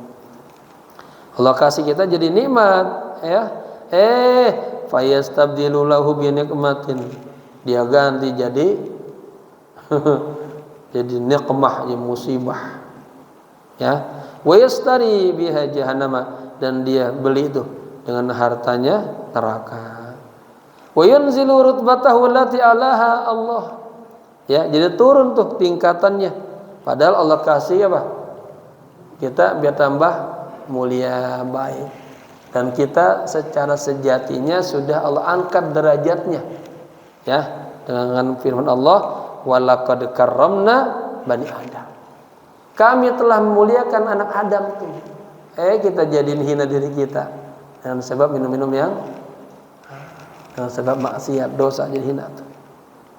Allah kasih kita jadi nikmat, ya. Fayastabdilu lahu bi nikmatin. Dia ganti jadi jadi nikmah, ya musibah. Ya. Wa yastari biha jahannama, dan dia beli itu dengan hartanya neraka. Wa yanzilu rutbatahu allati alaha Allah. Ya, jadi turun tuh tingkatannya. Padahal Allah kasih apa? Kita biar tambah mulia, baik. Dan kita secara sejatinya sudah Allah angkat derajatnya. Ya, dengan firman Allah, walaqad karramna bani Adam. Kami telah memuliakan anak Adam tuh. Kita jadiin hina diri kita dengan sebab minum-minum yang dengan sebab maksiat, dosa jadi hina tuh.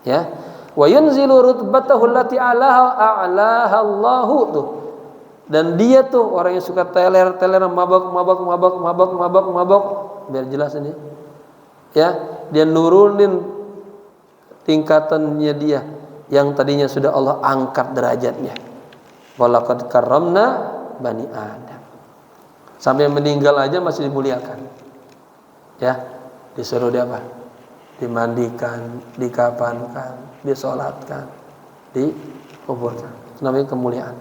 Ya. Wa yunzilu rutbatahu allati a'laha Allahu tuh. Dan dia tuh orang yang suka teler mabok. Biar jelas ini. Ya, dia nurunin tingkatannya dia yang tadinya sudah Allah angkat derajatnya. Walaqad karramna bani Adam. Sampai meninggal aja masih dimuliakan. Ya, disuruh dia apa? Dimandikan, dikafankan, disolatkan, dikuburkan. Itu namanya kemuliaan.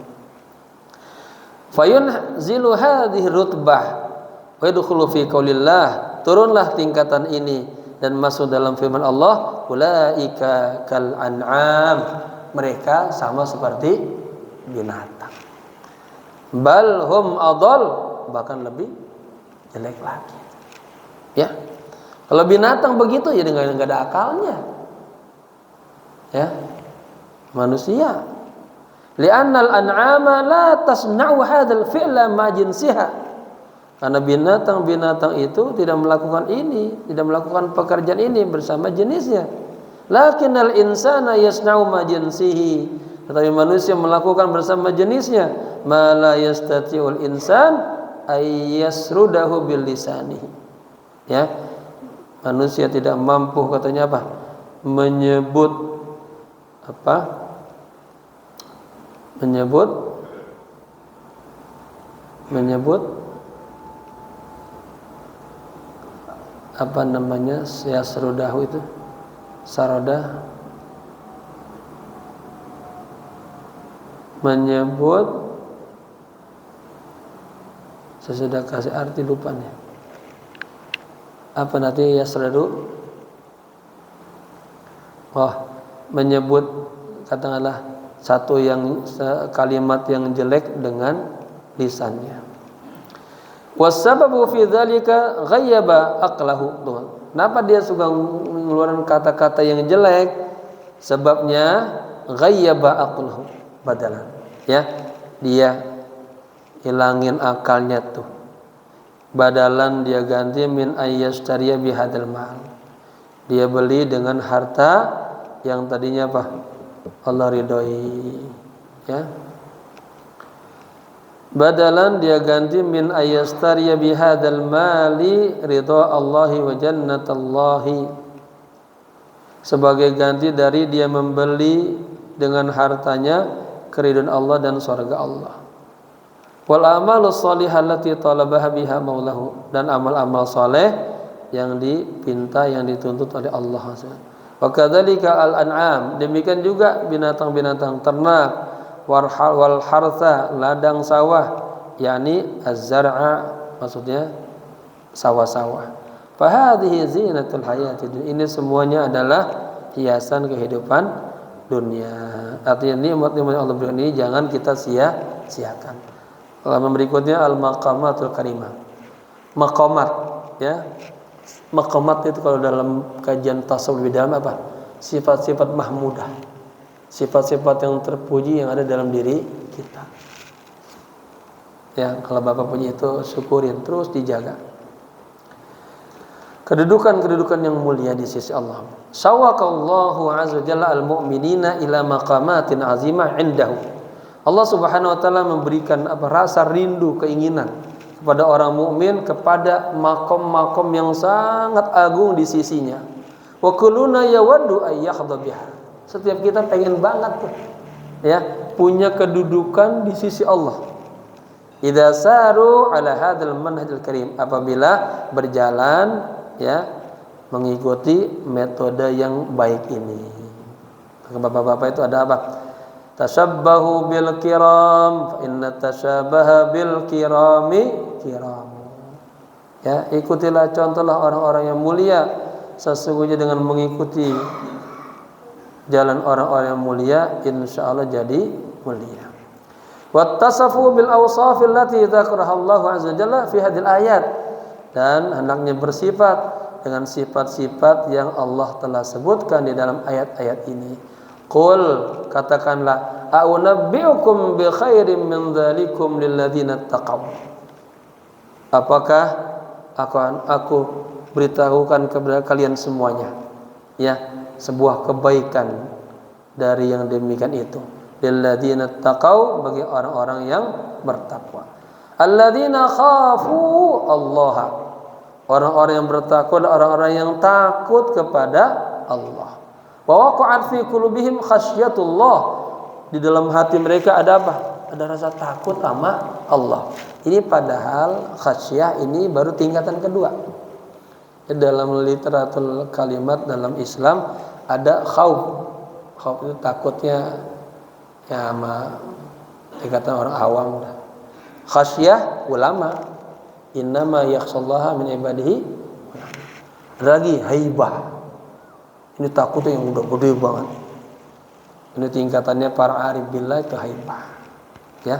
Fayunzilu hadhihi rutbah wa yadkhulu fi qaulillah. Turunlah tingkatan ini dan masuk dalam firman Allah, ulaika kal an'am. Mereka sama seperti binatang. Bal hum adall, bahkan lebih jelek lagi. Ya. Kalau binatang begitu ya dengan enggak ada akalnya. Ya. Manusia. Li'annal an'ama la tasna'u hadzal fi'la ma jinsiha. Karena binatang-binatang itu tidak melakukan ini, tidak melakukan pekerjaan ini bersama jenisnya. Lakinnal insana yasna'u ma jinsihi. Tetapi manusia melakukan bersama jenisnya. Ma la yastati'ul insan ay yasrudahu bil lisanihi. Ya. Manusia tidak mampu katanya apa? Menyebut apa namanya? Yasrudahu itu. Sarodah menyebut, saya sudah kasih arti lupa nih. Apa nanti yasradu? Menyebut katakanlah satu kalimat yang jelek dengan lisannya. Wasababu fi dzalika ghayyaba aqlahu. Kenapa dia suka mengeluarkan kata-kata yang jelek? Sebabnya ghayyaba aqlahu, badalan. Ya, dia hilangin akalnya tuh. Badalan dia ganti min ayyastariya bihadal mal. Dia beli dengan harta yang tadinya apa? Allah ridhoi. Ya. Badalan dia ganti min ayyastariya bihadal mali ridha Allahi wa jannatallahi. Sebagai ganti dari dia membeli dengan hartanya keridhaan Allah dan surga Allah. Wal amalus shalihah allati talabaha biha maulahu, dan amal-amal saleh yang dipinta, yang dituntut oleh Allah. Wa kadzalika al-an'am, demikian juga binatang-binatang ternak, wal hartha, ladang sawah, yakni az-zar'a, maksudnya sawah-sawah. Fa hadhihi zinatul hayatid dunya, ini semuanya adalah hiasan kehidupan dunia. Artinya nikmat-nikmat Allah berikan ini jangan kita sia-siakan. Halaman berikutnya al-maqamatul karimah. maqamat, ya. Maqamat itu kalau dalam kajian tasawuf lebih dalam apa? Sifat-sifat mahmudah. Sifat-sifat yang terpuji yang ada dalam diri kita. Ya, kalau Bapak punya itu syukurin, terus dijaga. Kedudukan-kedudukan yang mulia di sisi Allah. Sawaqallahu azza jalla al-mu'minina ila maqamatin azimah indahu. Allah Subhanahu wa taala memberikan rasa rindu, keinginan kepada orang mukmin kepada makom-makom yang sangat agung di sisinya. Wa kulluna yawaddu ay yahdha biha. Setiap kita pengen banget tuh, ya, punya kedudukan di sisi Allah. Idza saru ala hadzal manhajil karim, apabila berjalan, ya, mengikuti metode yang baik ini. Bapak-bapak itu ada apa? Tashabbahu bil kiram fa inna tashabaha bil kirami kiram. Ya, ikutilah, contohlah orang-orang yang mulia, sesungguhnya dengan mengikuti jalan orang-orang yang mulia insyaallah jadi mulia. Wattasafu bil awsafil lati dzakaraha Allah azza jalla fi hadhil ayat, dan hendaknya bersifat dengan sifat-sifat yang Allah telah sebutkan di dalam ayat-ayat ini. Qul, katakanlah, a'unabbi'ukum bi khairin min dzalikum lil ladzina taqaw. Apakah aku beritahukan kepada kalian semuanya, ya, sebuah kebaikan dari yang demikian itu. Lil ladzina taqaw, bagi orang-orang yang bertakwa. Alladzina khafu Allah. Orang-orang yang bertakwa adalah orang-orang yang takut kepada Allah. Wa waqa'at fi qulubihim khasyatullah. Di dalam hati mereka ada apa? Ada rasa takut sama Allah. Ini padahal khasyah ini baru tingkatan kedua. Dalam literatur kalimat dalam Islam ada khauf. Khauf itu takutnya, ya, sama dikatakan orang awam. Khasyah ulama, innama yakhshallaha min ibadihi. Lagi haibah, ini takutnya yang udah gede banget. Ini tingkatannya para arif billah, itu haibah. Ya,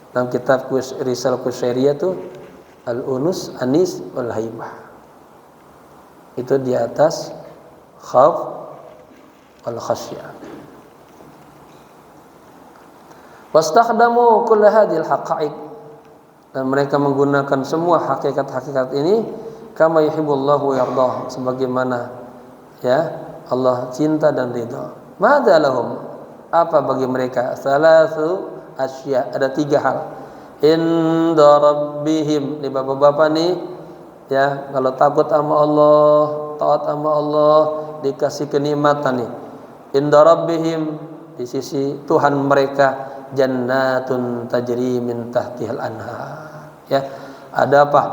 dalam kitab Risal Qusairiyah itu al-unus anis wal haibah, itu di atas khauf wal khasyah. Wastakhdamu kull hadhil haqa'iq, dan mereka menggunakan semua hakikat-hakikat ini kama yuhibbullahu wa yardah, sebagaimana, ya, Allah cinta dan ridha. Madza lahum, apa bagi mereka? Salasu asya, ada 3 hal. Inda rabbihim, nih bapak-bapak nih, ya, kalau takut sama Allah, taat sama Allah, dikasih kenikmatan nih. Inda rabbihim, di sisi Tuhan mereka, jannatun tajri min tahtihal anhar. Ya, ada apa?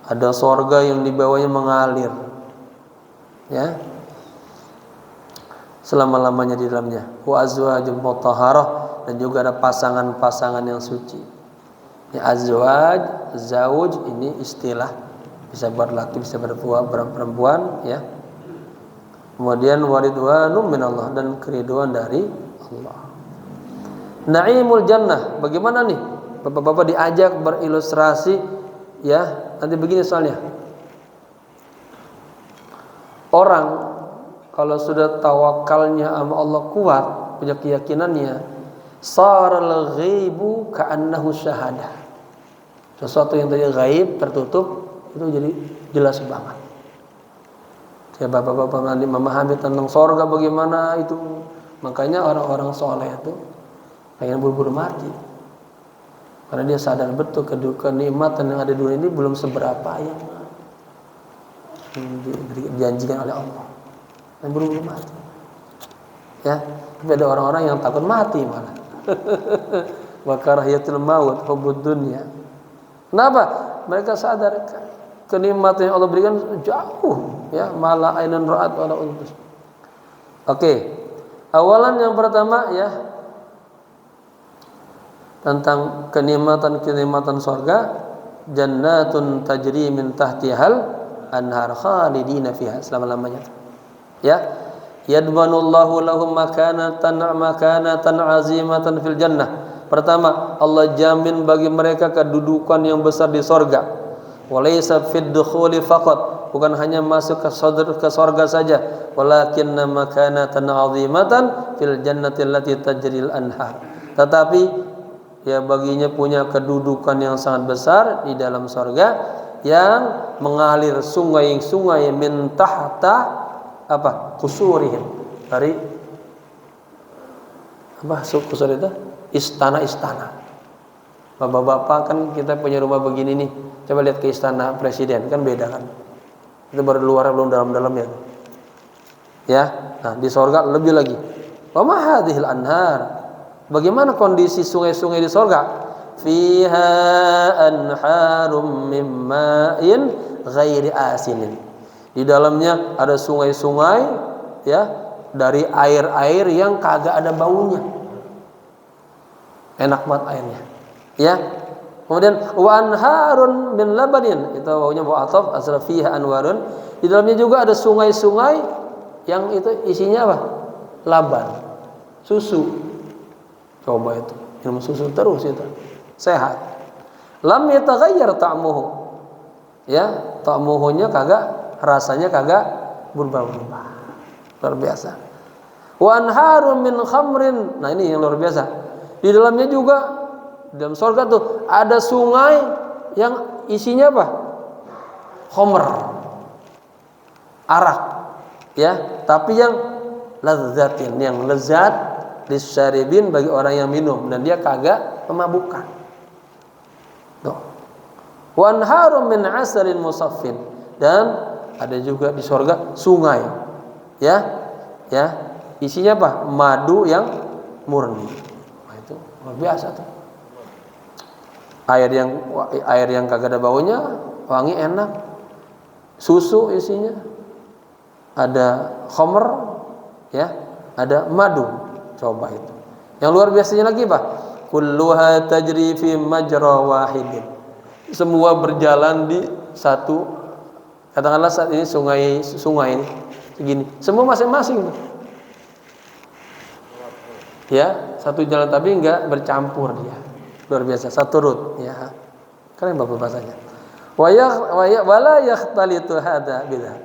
Ada sorga yang di bawahnya mengalir, ya, selama-lamanya di dalamnya. Wa azwajum mutahharah, dan juga ada pasangan-pasangan yang suci. Ya, azwaj, zauj ini istilah, bisa buat laki, bisa buat perempuan, ya. Kemudian waridwanum minallah, dan keriduan dari Allah. Naimul jannah, bagaimana nih? Bapak-bapak diajak berilustrasi, ya. Nanti begini soalnya. Orang kalau sudah tawakalnya sama Allah kuat, punya keyakinannya, saral ghaibu ka'annahu syahadah. Sesuatu yang tadi gaib, tertutup, itu jadi jelas banget. Ya, bapak-bapak nanti memahami tentang surga bagaimana itu. Makanya orang-orang soleh itu pengen buru-buru mati, karena dia sadar betul kenikmatan yang ada di dunia ini belum seberapa yang dijanjikan oleh Allah, dan buru-buru mati. Ya, tapi ada orang-orang yang takut mati malah. Wa karahiyatul maut, hubbud dunya. Kenapa? Mereka sadar kenikmatan yang Allah berikan jauh, ya, mala ainun ra'at wala untus. Oke. Awalan yang pertama, ya, tentang kenikmatan surga, jannatun tajri min tahtihal anhar khalidina fiha, selama-lamanya. Ya, yadmanullahu lahum makanatan azimatan fil jannah. Pertama, Allah jamin bagi mereka kedudukan yang besar di surga. Walaysa fid dukhuli faqat, bukan hanya masuk ke surga saja, walakinna makanatan 'azimatan fil jannati allati tajril anhar. Tetapi ya baginya punya kedudukan yang sangat besar di dalam surga yang mengalir sungai-sungai min tahta apa? Kusurihim, dari apa kusur itu? Istana-istana. Bapak-bapak kan kita punya rumah begini nih. Coba lihat ke istana presiden, kan beda kan. Itu baru luar belum dalam-dalamnya. Ya. Nah, di surga lebih lagi. Wa ma hadhil anhar. Bagaimana kondisi sungai-sungai di surga? Fiha anharum min ma'in ghairi asinin. Di dalamnya ada sungai-sungai ya, dari air-air yang kagak ada baunya. Enak banget airnya. Ya. Kemudian wa anharun min labanin, itu baunya bau ataf, asal fiha anwarun. Di dalamnya juga ada sungai-sungai yang itu isinya apa? Laban, susu. Coba itu, minum susu terus itu. Sehat. Lam yataghayyar ta'muhu. Ya, ta'muhunya kagak, rasanya kagak berubah-ubah. Luar biasa. Wa anharun min khamrin. Nah, ini yang luar biasa. Di dalamnya juga, dalam surga tuh ada sungai yang isinya apa? Khamr, arak, ya. Tapi yang lazzatin, yang lezat lisyaribin bagi orang yang minum, dan dia kagak memabukkan. Tuh. Wa anharum min asalin musaffin, dan ada juga di surga sungai, ya, ya. Isinya apa? Madu yang murni. Nah, itu luar biasa tuh. Air yang kagak ada baunya, wangi enak. Susu isinya. Ada khamr, ya, ada madu. Coba itu. Yang luar biasanya lagi apa? Kulluha tajri fi majra wahidin. Semua berjalan di satu, katakanlah saat ini sungai ini segini. Semua masing-masing tuh. Ya, satu jalan tapi enggak bercampur dia. Luar biasa, satu rut, ya. Keren Bapak bahasanya. Wala yakhtalitu hada bidah.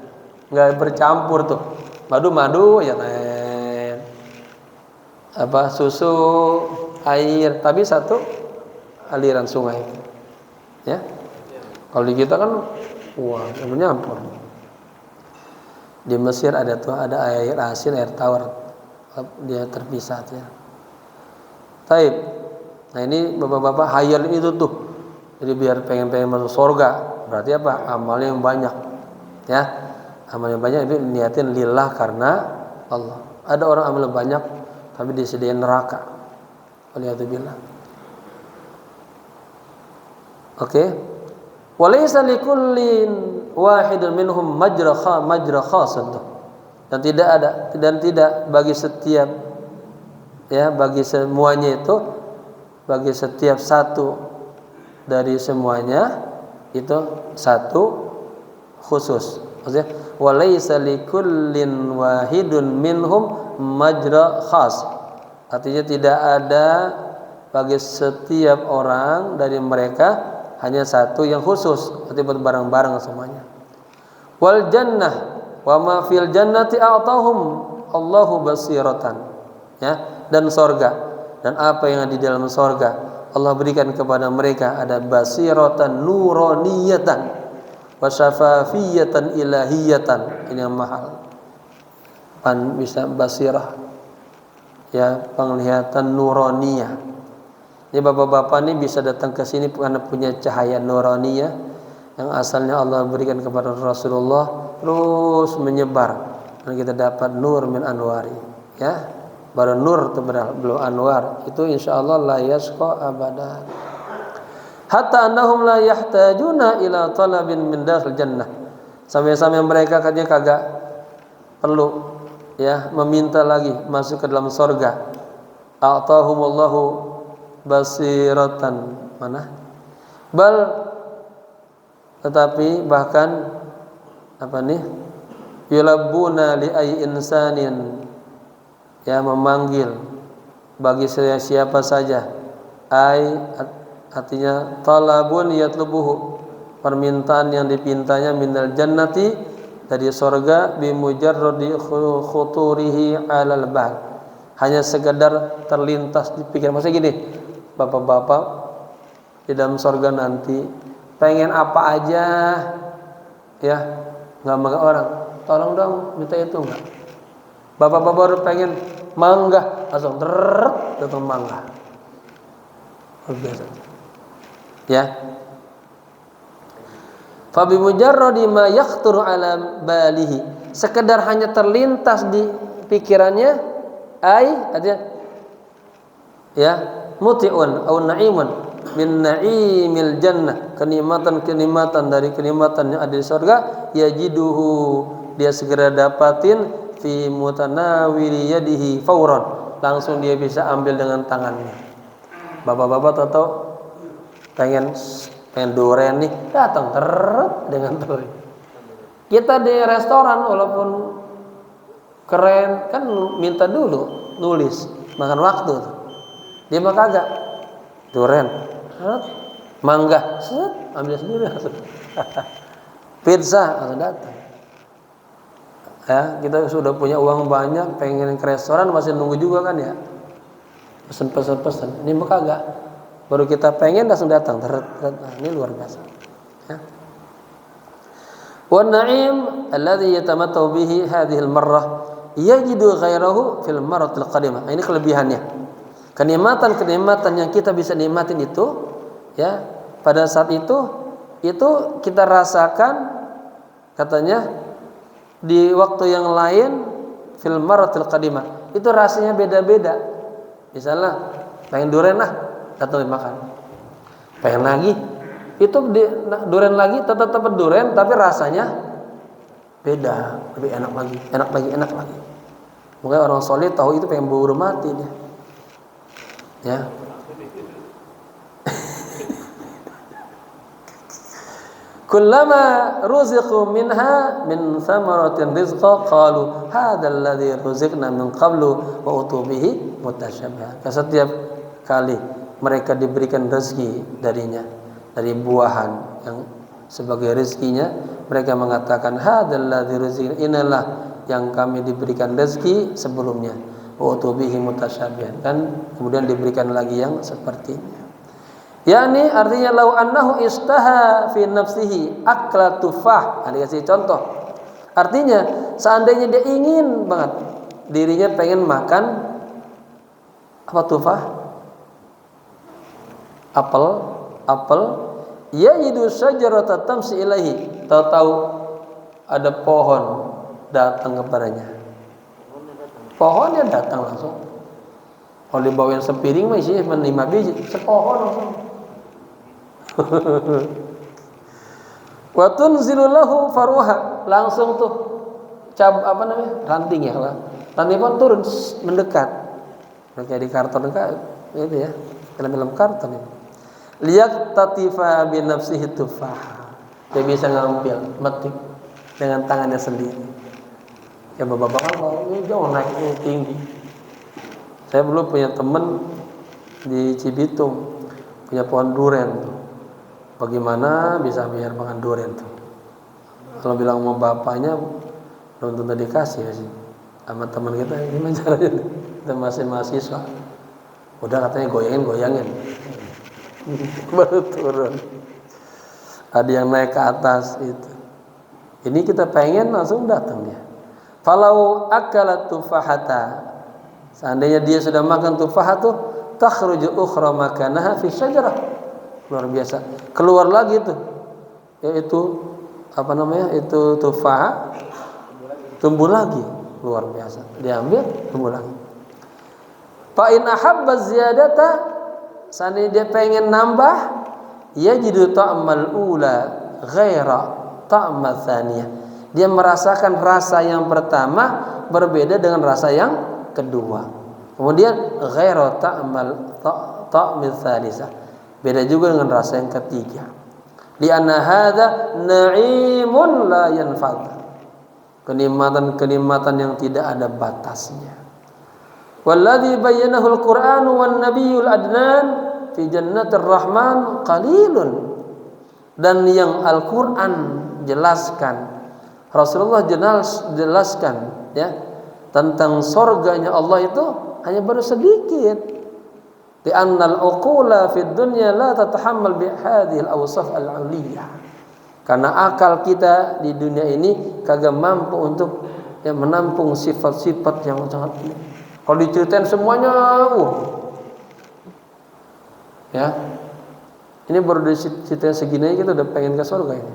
Enggak bercampur tuh. Madu ya kan. Apa susu, air, tapi satu aliran sungai. Ya. Kalau di kita kan wah, menyampur. Di Mesir ada air asin, air tawar. Dia terpisah ya. Taib. Nah, ini bapak-bapak hayal itu tuh. Jadi biar pengen masuk surga, berarti apa? Amal yang banyak. Ya. Amal yang banyak itu niatin lillah karena Allah. Ada orang amal banyak tapi disediain neraka. Waliyadzubillah. Oke. Walaysa likullin wahidun minhum majra khasan. Dan tidak bagi setiap, ya, bagi semuanya itu, bagi setiap satu dari semuanya itu satu khusus. Maksudnya walaysa likullin wahidun minhum majra khas. Artinya tidak ada bagi setiap orang dari mereka hanya satu yang khusus, artinya bareng-bareng semuanya. Wal jannah wa ma fil jannati a'tahum Allahu basiratan, ya, dan sorga, dan apa yang ada di dalam sorga Allah berikan kepada mereka ada basiratan nuraniyatan wa syafafiyatan ilahiyatan. Ini yang mahal, bisa basirah, ya, penglihatan nuraniyah. Ini bapak-bapak ini bisa datang ke sini karena punya cahaya nuraniyah yang asalnya Allah berikan kepada Rasulullah, terus menyebar dan kita dapat nur min anwari, ya. Baru nur itu belum anwar, itu insyaallah la yasqa abada. Hatta annahum la yahtajuna ila talabin min dakhil jannah. Sampai-sampai mereka katanya kagak perlu, ya, meminta lagi masuk ke dalam surga. A'tahumullahu basiratan, mana? Tetapi bahkan apa nih? Yulabbuna li ay insanin, ya, memanggil bagi siapa saja. Artinya talabun yatlubuhu, permintaan yang dipintanya minal jannati dari surga bimujarradi khuturihi 'alal bal, hanya sekedar terlintas di pikiran. Maksudnya gini, bapak-bapak di dalam surga nanti pengen apa aja ya, nggak makan orang, tolong dong minta itu enggak. Bapak-bapak baru pengen mangga, langsung datang mangga. Luar biasa. Ya. Fa bi mujarradi ma yaqturu ala balihi, sekedar hanya terlintas di pikirannya, artinya ya, muti'un au na'imun min na'imil jannah, kenikmatan dari kenikmatan yang ada di surga, yajiduhu, dia segera dapatin fi mutanawili yadihi fauran, langsung dia bisa ambil dengan tangannya. Bapak-bapak tahu pengen durian nih, datang dengan durian. Kita di restoran walaupun keren kan minta dulu nulis, makan waktu tuh. Dia mah kagak. Durian, mangga, ambil sendiri langsung. Pizza langsung datang. Ya, kita sudah punya uang banyak, pengen ke restoran masih nunggu juga kan ya. Pesan. Ini mah kagak. Baru kita pengen langsung datang. Nah, ini luar biasa. Ya. Wan na'im alladhi yatamattau bihi hadhihi al-marrah yajidu ghairahu fil marratil qadimah. Ini kelebihannya. Kenikmatan yang kita bisa nikmatin itu ya, pada saat itu kita rasakan katanya di waktu yang lain fil marratil qadimah. Itu rasanya beda-beda. Misalnya pengen durian lah, datang makan. Pengen lagi, itu durian lagi, tetap durian tapi rasanya beda, lebih enak lagi. Mungkin orang soleh tahu itu pengen buru mati dia. Ya. Kullama ruziqu minha min thamaratin rizqa qalu hadzal ladzi ruziqna min qablu wa utubihi mutasyabiha. Setiap kali mereka diberikan rezeki darinya, dari buahan yang sebagai rezekinya, mereka mengatakan hadzal ladzi ruziqna, inilah yang kami diberikan rezeki sebelumnya, wa utubihi mutasyabihan, kan kemudian diberikan lagi yang sepertinya. Yani artinya lau annahu istaha fi nafsihi akla tufah. Ada kasih contoh. Artinya seandainya dia ingin banget, dirinya pengen makan apa tufah? Apel, yajidu syajarata tamsi ilaihi. Tahu ada pohon datang kepadanya. Pohonnya datang langsung. Kalau dibawain sepiring mah isinya 5 biji, sepohon langsung. Wa tunzilu lahu faruha, langsung tuh ranting ya lah. Ranting pun turun mendekat. Kayak di karton kan itu ya, film-film karton itu. Liyak tatifa bi nafsihi tufah. Dia bisa ngambil, metik dengan tangannya sendiri. Ya bapak-bapak kan ini jauh naik tinggi. Saya dulu punya teman di Cibitung punya pohon durian tuh. Bagaimana bisa biar makan durian tuh? Kalau bilang mau bapaknya belum tentu dikasih ya sih. Sama teman kita gimana caranya? Kita masih mahasiswa. Udah katanya goyangin. Baru turun. Ada yang naik ke atas itu. Ini kita pengen langsung datang dia. Falau akalat tufahata, seandainya dia sudah makan tufah tuh, takhruju ukhra makanaha fi syajarah. Luar biasa. Keluar lagi tuh. Yaitu itu tufah tumbuh lagi. Luar biasa. Diambil, tumbuh lagi. Fa in ahabba ziyadata, seandainya dia pengen nambah, yajidu ta'mal ula ghaira ta'mal tsaniyah. Dia merasakan rasa yang pertama berbeda dengan rasa yang kedua. Kemudian ghairu ta'mil tsalisah. Beda juga dengan rasa yang ketiga. Li anna hadza na'imun la yanfad. Kenikmatan yang tidak ada batasnya. Walladzi bayyanahu al-Qur'an wan nabiyyul adnan fi jannatir rahman qalilun dan yang Al-Qur'an jelaskan, Rasulullah jelaskan ya tentang surganya Allah itu hanya baru sedikit. Di annal uqula fid dunya la tatahammal bi hadhihi al-awsaf al-'uliyah. Karena akal kita di dunia ini kagak mampu untuk menampung sifat-sifat yang sangat tinggi. Kalau diceritain semuanya, ya. Ini baru diceritain segini kita udah pengen ke surga ini.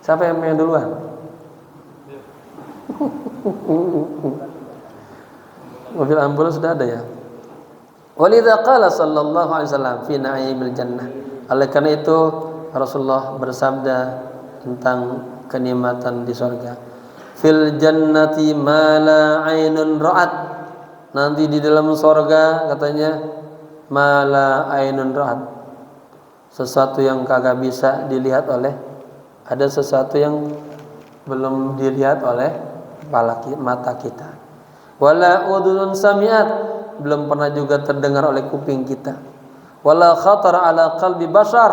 Siapa yang pengen duluan? Mobil ambulans sudah ada ya. Walidza qala sallallahu alaihi wasallam fi na'imil jannah. Oleh karena itu Rasulullah bersabda tentang kenikmatan di surga. Fil jannati ma la 'ainun ra'at. Nanti di dalam surga katanya ma la 'ainun ra'at. Sesuatu yang kagak bisa dilihat oleh, ada sesuatu yang belum dilihat oleh mata kita. Wala udhunun sami'at, belum pernah juga terdengar oleh kuping kita. Wala khatar ala qalbi bashar,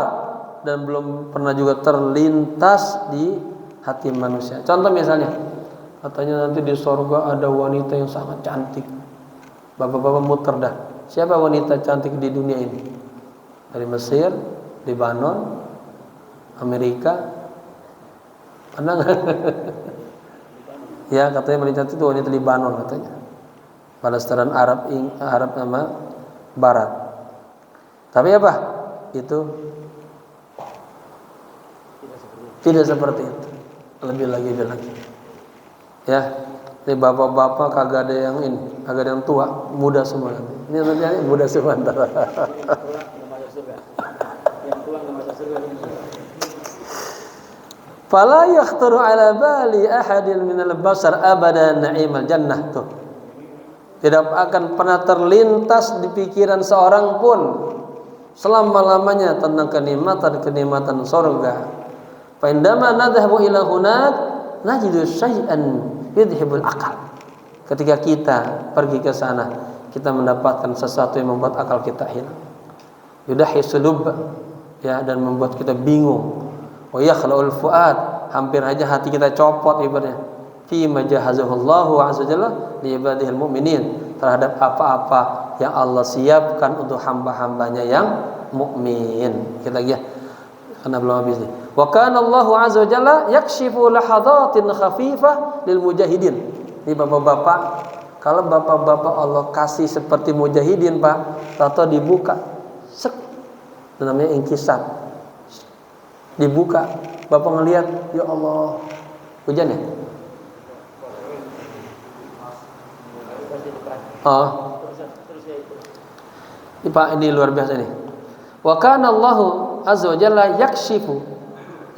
dan belum pernah juga terlintas di hati manusia. Contoh misalnya, katanya nanti di surga ada wanita yang sangat cantik. Bapak-bapak muter dah. Siapa wanita cantik di dunia ini? Dari Mesir, Lebanon, Amerika, mana nggak? Ya katanya paling cantik itu wanita Lebanon katanya. Palestina Arab sama Barat. Tapi apa? Itu tidak seperti itu. Lebih lagi. Ya, ini bapak-bapak kagak ada yang ini, kagak ada yang tua, muda semua. Ini nanti muda semua antara. Fala yakhturu ala bali ahadin minal basar abada na'imal jannah tuh. Tidak akan pernah terlintas di pikiran seorang pun selama-lamanya tentang kenikmatan surga. Fa indama nadhhabu ila hunak najidu syai'an yudhibul akal. Ketika kita pergi ke sana, kita mendapatkan sesuatu yang membuat akal kita hilang. Yudahisulub, ya, dan membuat kita bingung. Wa yakhla'ul fuad, hampir aja hati kita copot ibaratnya. Fi majahazahullahu azza jalla li ibadihil mu'minin, terhadap apa-apa yang Allah siapkan untuk hamba-hambanya yang mukmin. Kita lagi ya. Karena belum habis nih. Wa kana Allahu azza jalla yakshifu lahadatin khafifah lil mujahidin. Ini bapak-bapak, kalau bapak-bapak Allah kasih seperti mujahidin, Pak, atau dibuka. Sek. Itu namanya inkisar. Dibuka, bapak ngelihat, ya Allah, hujan ya? Oh. Ini Pak, ini luar biasa nih. Wa kana Allahu azza wa jalla yakshifu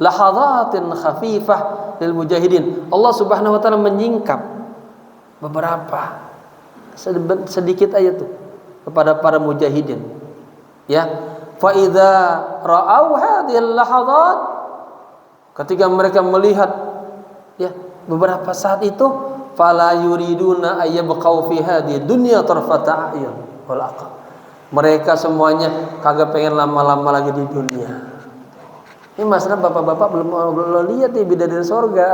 lahadatin khafifah lil mujahidin. Allah Subhanahu wa taala menyingkap beberapa sedikit aja tuh kepada para mujahidin. Ya. Fa idza ra'au hadhil lahadat, ketika mereka melihat ya beberapa saat itu, fala yuriduna ayyabqau fi hadhihi dunya tarfata a'yun wal aqal. Mereka semuanya kagak pengen lama-lama lagi di dunia. Ini masalah bapak-bapak belum lihat nih bidadari surga.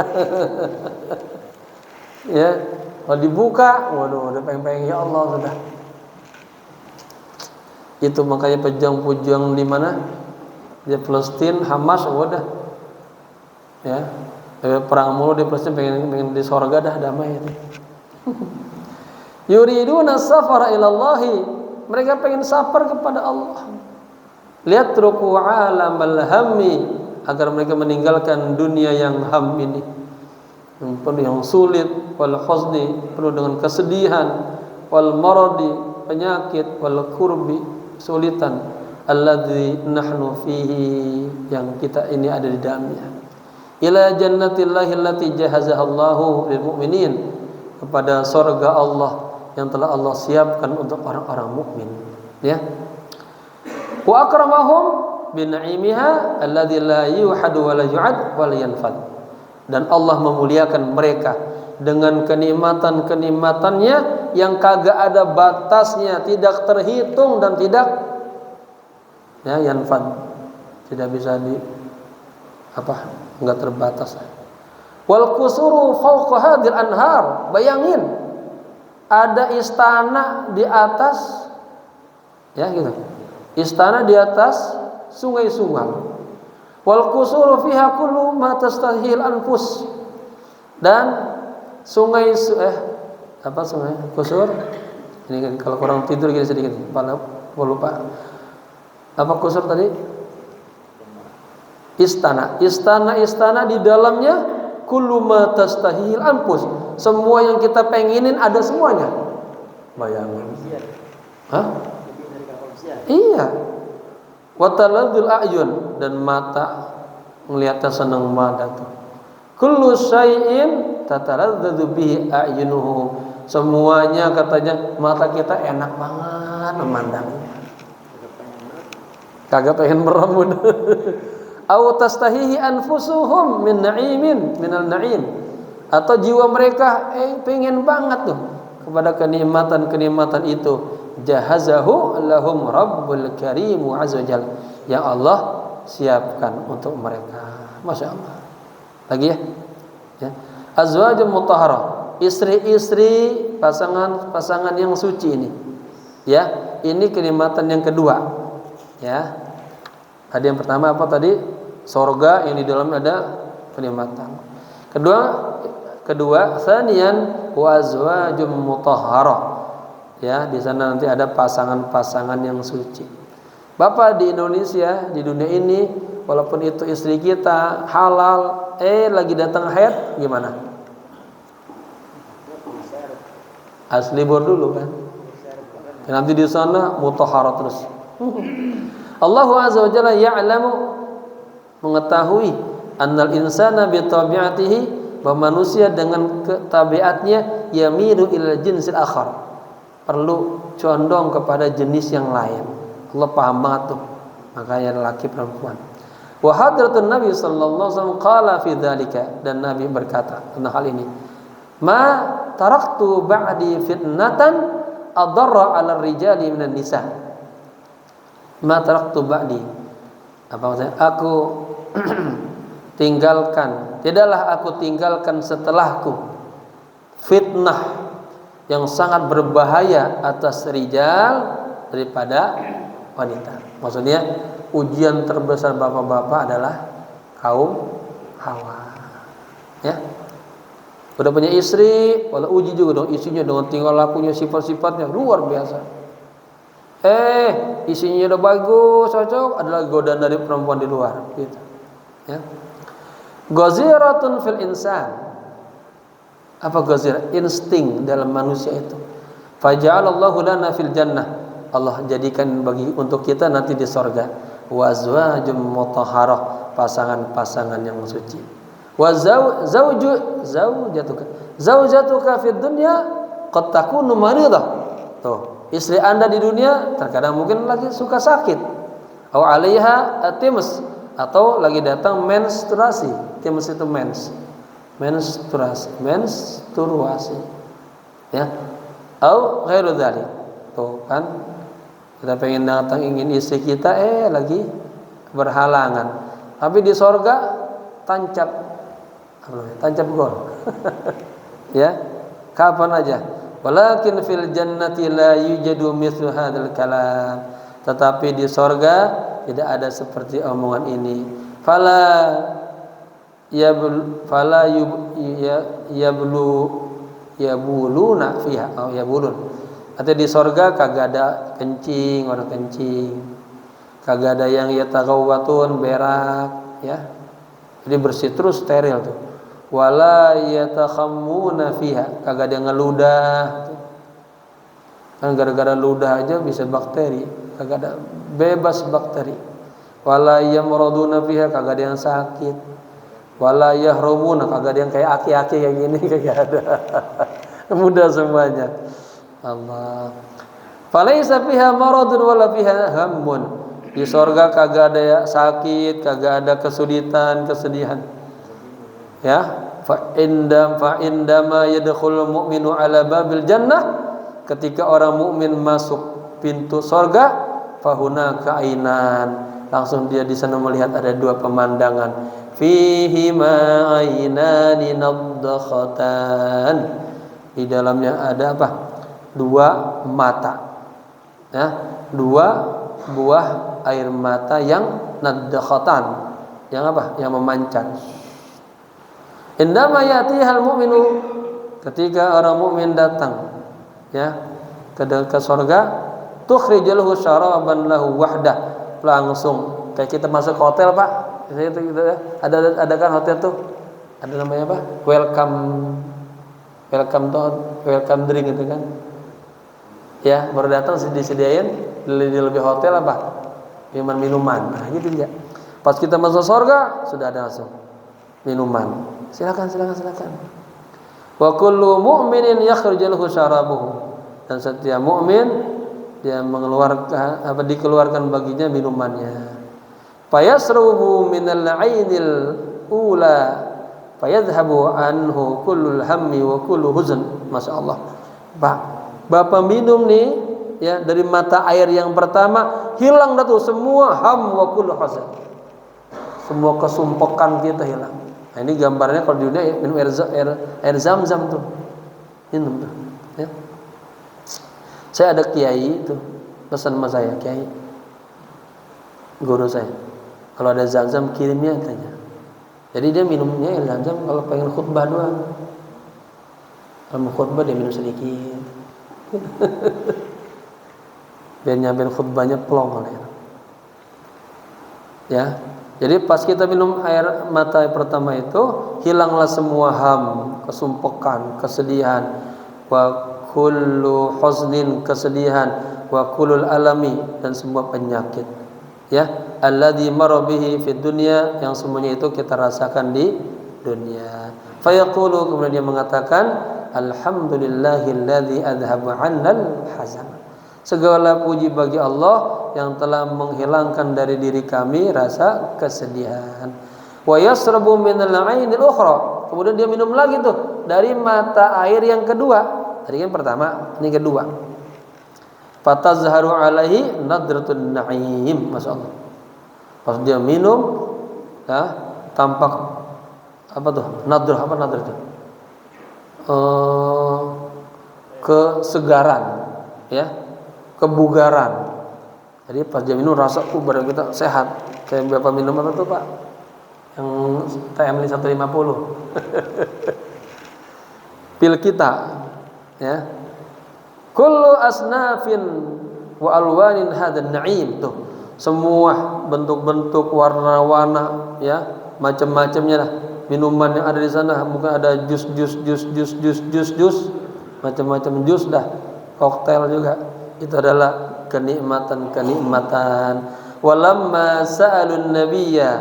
Ya, kalau dibuka, waduh, udah pengen ya Allah sudah. Itu makanya pejuang-pejuang di mana? Di Palestina, Hamas, udah. Ya. Perang mulu di Palestina, pengen di surga dah damai itu. Yuriduna safara ila Allah, mereka pengen safar kepada Allah. Lihat ruku alam al-hammi, agar mereka meninggalkan dunia yang ham ini, yang penuh yang sulit, wal huzni, penuh dengan kesedihan, wal maradi, penyakit, wal kurbi, kesulitan, alladzi nahnu fihi, yang kita ini ada di dalamnya. Ila jannatillahi allati jahazahallahu lil mu'minin, kepada surga Allah yang telah Allah siapkan untuk orang-orang mukmin, ya. Wa akramahum bi na'imiha alladzi la yuhadu wa la yu'ad wa la yanfad, dan Allah memuliakan mereka dengan kenikmatan-kenikmatannya yang kagak ada batasnya, tidak terhitung dan tidak ya yanfad, tidak bisa Enggak terbatas. Wal qusuru fawqa hadhil anhar. Bayangin ada istana di atas, ya gitu. Istana di atas sungai-sungai. Wal qusuru fiha kullu ma tastahil anfus. Dan sungai sungai kusur. Ini kalau kurang tidur gini sedikit, lupa. Apa kusur tadi? Istana di dalamnya kullu ma tastahil anfus. Semua yang kita pengenin ada semuanya. Bayangin. Hah? Iya. Wa taladul a'yun, dan mata melihatnya senang banget tuh. Kullu syai'in tataladzadu bihi a'yunuhu. Semuanya katanya mata kita enak banget memandangnya. Kagak pengen merem. Aw tastahihi anfusuhum min na'imin minal na'im. Atau jiwa mereka pengen banget tuh kepada kenikmatan itu. Jahazahu lahum rabbul karim azza wajalla, yang Allah siapkan untuk mereka. Masya Allah. Lagi ya. Azwajum mutahharah, istri-istri pasangan yang suci ini. Ya, ini kenikmatan yang kedua. Ya. Tadi yang pertama apa tadi? Surga yang di dalamnya ada kenikmatan. Kedua, tsaniyan wa azwajum mutahharah. Ya, di sana nanti ada pasangan-pasangan yang suci. Bapak di Indonesia, di dunia ini, walaupun itu istri kita halal, lagi datang haid, gimana? Asli libur dulu kan? Nanti di sana mutahharah terus. Allah azza wa jalla ya'lamu, mengetahui annal insana bi tabi'atihi, bahwa manusia dengan tabiatnya yamilu ila jinsil akhar, perlu condong kepada jenis yang lain. Allah paham banget tuh, makanya laki perempuan. Wa hadratun Nabi sallallahu alaihi wasallam qala fi dzalika, dan Nabi berkata tentang hal ini, ma taraktu ba'di fitnatan adarra 'ala rijali minan nisa. Ma taraktu ba'di, apa maksudnya? Aku tidaklah aku tinggalkan setelahku fitnah yang sangat berbahaya atas rijal daripada wanita. Maksudnya ujian terbesar bapak-bapak adalah kaum Hawa. Ya. Udah punya istri, walau uji juga dong istrinya dengan tingkah lakunya, sifat-sifatnya luar biasa. Isinya udah bagus, cocok, adalah godaan dari perempuan di luar, gitu. Ya. Ghaziratun fil insan. Apa ghazir? Insting dalam manusia itu. Faja'alallahu lana fil jannah. Allah jadikan untuk kita nanti di surga. Wa azwajum mutahharah, pasangan-pasangan yang suci. Wa zaujatuka fid dunya qad takunu maridah. Tuh, istri Anda di dunia terkadang mungkin lagi suka sakit. Aw 'alaiha atimus, atau lagi datang menstruasi. Timus itu menstruasi, ya, atau ghairu dzalik. Tuh kan, kita pengen datang ingin istri kita lagi berhalangan, tapi di sorga tancap gol. Ya, kapan aja. Walakin fil jannati la yujadu mithlu hadzal kalam. Tetapi di sorga tidak ada seperti omongan ini. Yabuluna fiha atau yabulun. Artinya di sorga kagak ada kencing, orang kencing. Kagak ada yang yatagawwatun, berak, ya. Jadi bersih terus, steril tuh. Wala yatakhammuna fiha, kagak ada yang ngeludah. Kan gara-gara ludah aja bisa bakteri, kagak ada, bebas bakteri. Wala yamraduna fiha, kagak ada yang sakit. Wala yahrumuna, kagak ada yang kayak aki-aki kayak gini, kagak ada. Mudah semuanya. Allah. Falaisa fiha maradun wala fiha hammun. Di surga kagak ada sakit, kagak ada kesulitan, kesedihan. Ya, fa indama yadkhulul mu'minu ala babil jannah, ketika orang mukmin masuk pintu surga, fahunaka ainan, langsung dia di sana melihat ada dua pemandangan. Fihi ma ainani nadkhatan. Di dalamnya ada apa? Dua mata. Ya, dua buah air mata yang nadkhatan. Yang apa? Yang memancar. Indama yatihal mu'minu, ketika orang mukmin datang ya ke surga, tukhrijalahu syaraban lahu wahdah, langsung kayak kita masuk hotel, Pak. Itu ada kan hotel tuh, ada namanya apa? Welcome drink itu kan. Ya, baru datang disediain di lebih hotel apa? Minuman. Nah, gitu ya. Pas kita masuk surga sudah ada langsung minuman. Silakan. Wa kullu mu'minin yakhrujalahu syarabuhu, dan setiap mukmin dia mengeluarkan dikeluarkan baginya minumannya. Fayasrubu minal 'ainil ula fayadhhabu anhu kullul hammi wa kullu huzn. Masyaallah. Pak, Bapak minum nih ya dari mata air yang pertama, hilang dah tuh semua ham wa kullu huzn. Semua kesumpekan kita hilang. Nah, ini gambarnya kalau di dunia minum air zam-zam tuh. Minum tuh, ya. Saya ada kiai itu pesan sama saya, kiai. Guru saya. Kalau ada zam-zam kirimnya katanya. Jadi dia minumnya air zam-zam kalau pengen khutbah doang. Kalau mau khutbah dia minum sedikit. Biar nyampein khutbahnya plong kali ya. Jadi pas kita minum air mata pertama itu, hilanglah semua ham, kesumpekan, kesedihan, wa kullu huznin, kesedihan, wa kullul alami, dan semua penyakit. Ya, alladzi marra bihi fid dunya, yang semuanya itu kita rasakan di dunia. Fa yaqulu, kemudian dia mengatakan, alhamdulillahilladzi adhaba 'annal hazan. Segala puji bagi Allah yang telah menghilangkan dari diri kami rasa kesedihan. Wa yasrabu minal 'ainil ukhra. Kemudian dia minum lagi tuh dari mata air yang kedua. Tadi kan pertama, ini kedua. Fatazharu alaihi nadratun na'im. Masyaallah. Pas dia minum ya, tampak apa tuh? Nadrah itu? Kesegaran, ya. Kebugaran. Jadi pas dia minum rasa badan kita sehat. Kayak Bapak minum apa tuh, Pak? Yang TM 150. Pil kita, ya. Kullu asnafin wa alwanin hadan na'im tuh. Semua bentuk-bentuk warna-warna ya, macam-macamnya lah. Minuman yang ada di sana, mungkin ada jus, macam-macam jus dah. Koktail juga. Itu adalah kenikmatan. Walamma sa'alun nabiyya,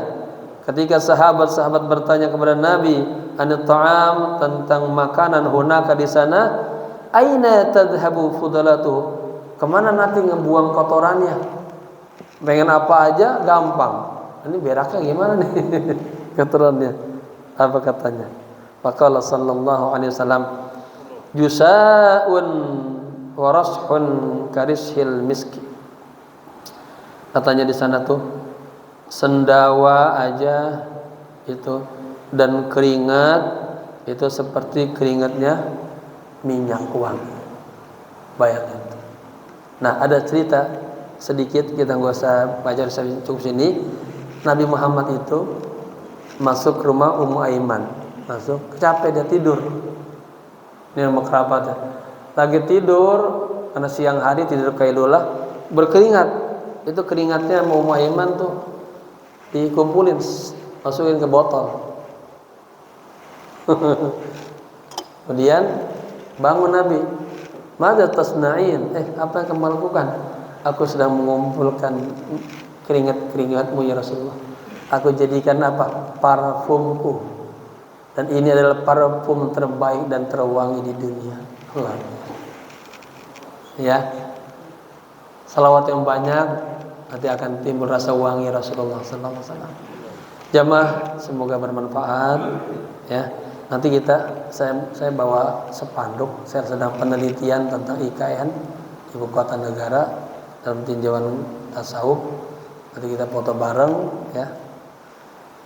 ketika sahabat-sahabat bertanya kepada Nabi anit ta'am, tentang makanan hunaka di sana, aina tadhhabu fudalatu, kemana nanti ngebuang kotorannya? Pengen apa aja gampang. Ini beraknya gimana nih? Kotorannya. Apa katanya? Faqala sallallahu alaihi wasallam, jusaun warashun karishil miski. Katanya di sana tuh sendawa aja itu dan keringat itu seperti keringatnya minyak wangi. Bayangkan. Nah, ada cerita sedikit, kita nggak usah baca cukup sini. Nabi Muhammad itu masuk ke rumah Ummu Aiman, capek dia tidur. Ini nama kerabatnya. Lagi tidur karena siang hari tidur kailulah, berkeringat. Itu keringatnya Ummu Aiman tuh dikumpulin, masukin ke botol. Kemudian bangun Nabi. Madza tasna'in? Apa yang kamu lakukan? Aku sedang mengumpulkan keringat-keringatmu ya Rasulullah. Aku jadikan apa? Parfumku. Dan ini adalah parfum terbaik dan terwangi di dunia. Allah. Ya, salawat yang banyak nanti akan timbul rasa wangi Rasulullah sallallahu alaihi wasallam. Jamaah, semoga bermanfaat ya. Nanti saya bawa spanduk, saya sedang penelitian tentang IKN, ibu kota negara, dalam tinjauan tasawuf. Nanti kita foto bareng ya.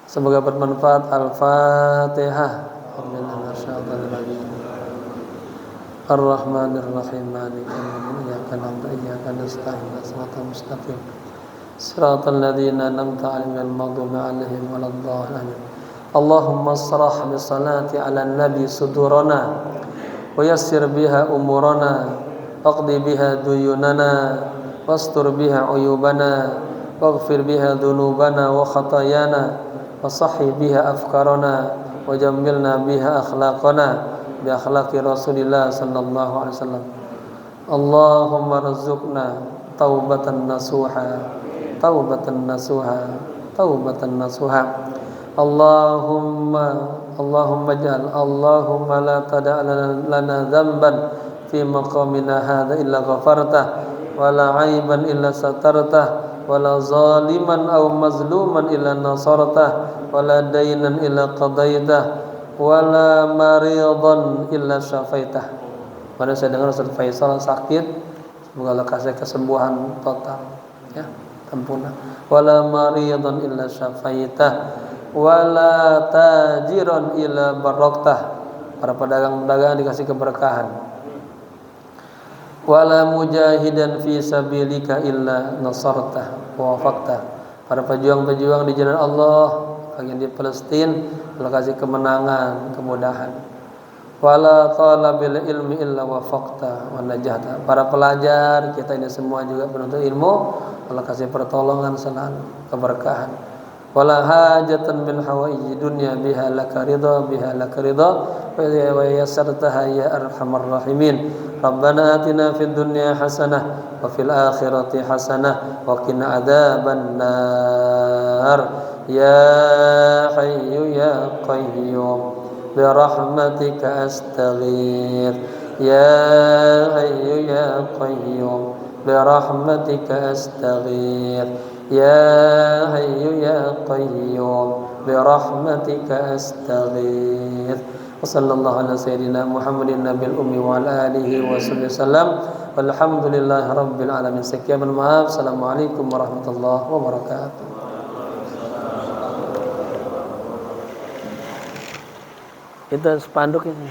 Semoga bermanfaat. Al-Fatihah. Ar-Rahmanir Rahim. Maliki yaumiddin. Iyyaka na'budu wa iyyaka nasta'in. Shiratal mustaqim. Shiratal ladzina an'amta 'alaihim ghairil maghdubi 'alaihim waladdallin. Allahumma shrah bi salati 'alan nabi sudurana wa yassir biha umurana waqdi biha duyunana wastur biha uyubana waghfir biha dhunubana wa khatayana wa sahhi biha afkarana wa jammilna biha akhlaqana bi akhlaqi Rasulillah sallallahu alaihi wasallam. Allahumma rzuqna taubatan nasuha taubatan nasuha taubatan nasuha. Allahumma ja'al Allahumma la tada' lana dhanban fi maqamina hadha illa ghafartah wa la 'aiban illa satartah wa la zaliman aw mazluman illa nasartah wa la daynan illa qadaitah wa la maridan illa syafaitah. Pada saya dengar Ustaz Faisal sakit, semoga Allah kasih kesembuhan total ya, sempurna. Wa la maridan illa syafaitah wala tajiran ila baroktah. Para pedagang-pedagang dikasih keberkahan. Wala mujahidan fi sabilika illa nasartah wa wafaqtah. Para pejuang-pejuang di jalan Allah bagian di Palestina, Allah kasih kemenangan, kemudahan. Wala talabil ilmi illa wafaqtah wa najahta. Para pelajar kita ini semua juga penuntut ilmu, Allah kasih pertolongan selalu, keberkahan. Wala hajatan min hawaiji dunya biha laka ridha wa yassartaha ya arhamar rahimin. Rabbana atina fid dunya hasanah wa fil akhirati hasanah wa qina adzaban nar. Ya hayyu ya qayyum bi rahmatika astaghith. Ya hayyu ya qayyum bi rahmatika astaghith. Ya hayyu ya qayyum bi rahmatika astaghith. Wa sallallahu ala sayyidina Muhammadin nabiyil ummi wa ala alihi wa sallam. Walhamdulillahi rabbil alamin. Sekian, maaf. Assalamualaikum warahmatullahi wabarakatuh. Itu spanduk ini.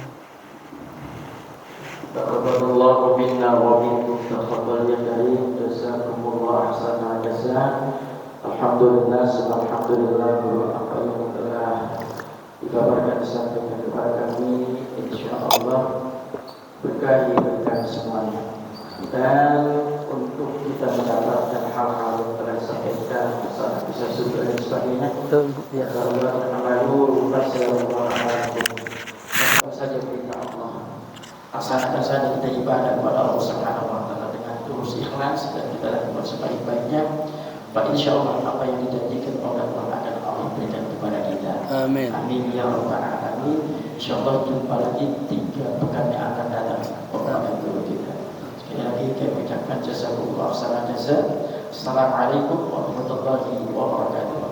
Taqabbalallahu minna wa minkum taqabbal ya karim. Jazakumullah ahsana jazaa. Alhamdulillah, alhamdulillah apa yang telah dikabarkan disampaikan kepada kami, insyaallah berkah semuanya. Dan untuk kita mendapatkan hal-hal yang telah disampaikan, misalnya bisa surga dan sebagainya. Allah yang lalu apa saja perintah Allah. Laksanakan saja kita ibadah kepada Allah Subhanahu wa taala dengan tulus ikhlas dan kita lakukan sebaik-baiknya. Pak, insyaallah apa yang dijanjikan oleh Allah akan Allah berikan kepada kita. Amin. Amin ya rabbal alamin. Insyaallah jumpa lagi 3 pekan yang akan datang kepada guru kita. Sekali lagi kami ucapkan jazakumullah khairan jazaa. Assalamualaikum warahmatullahi wabarakatuh.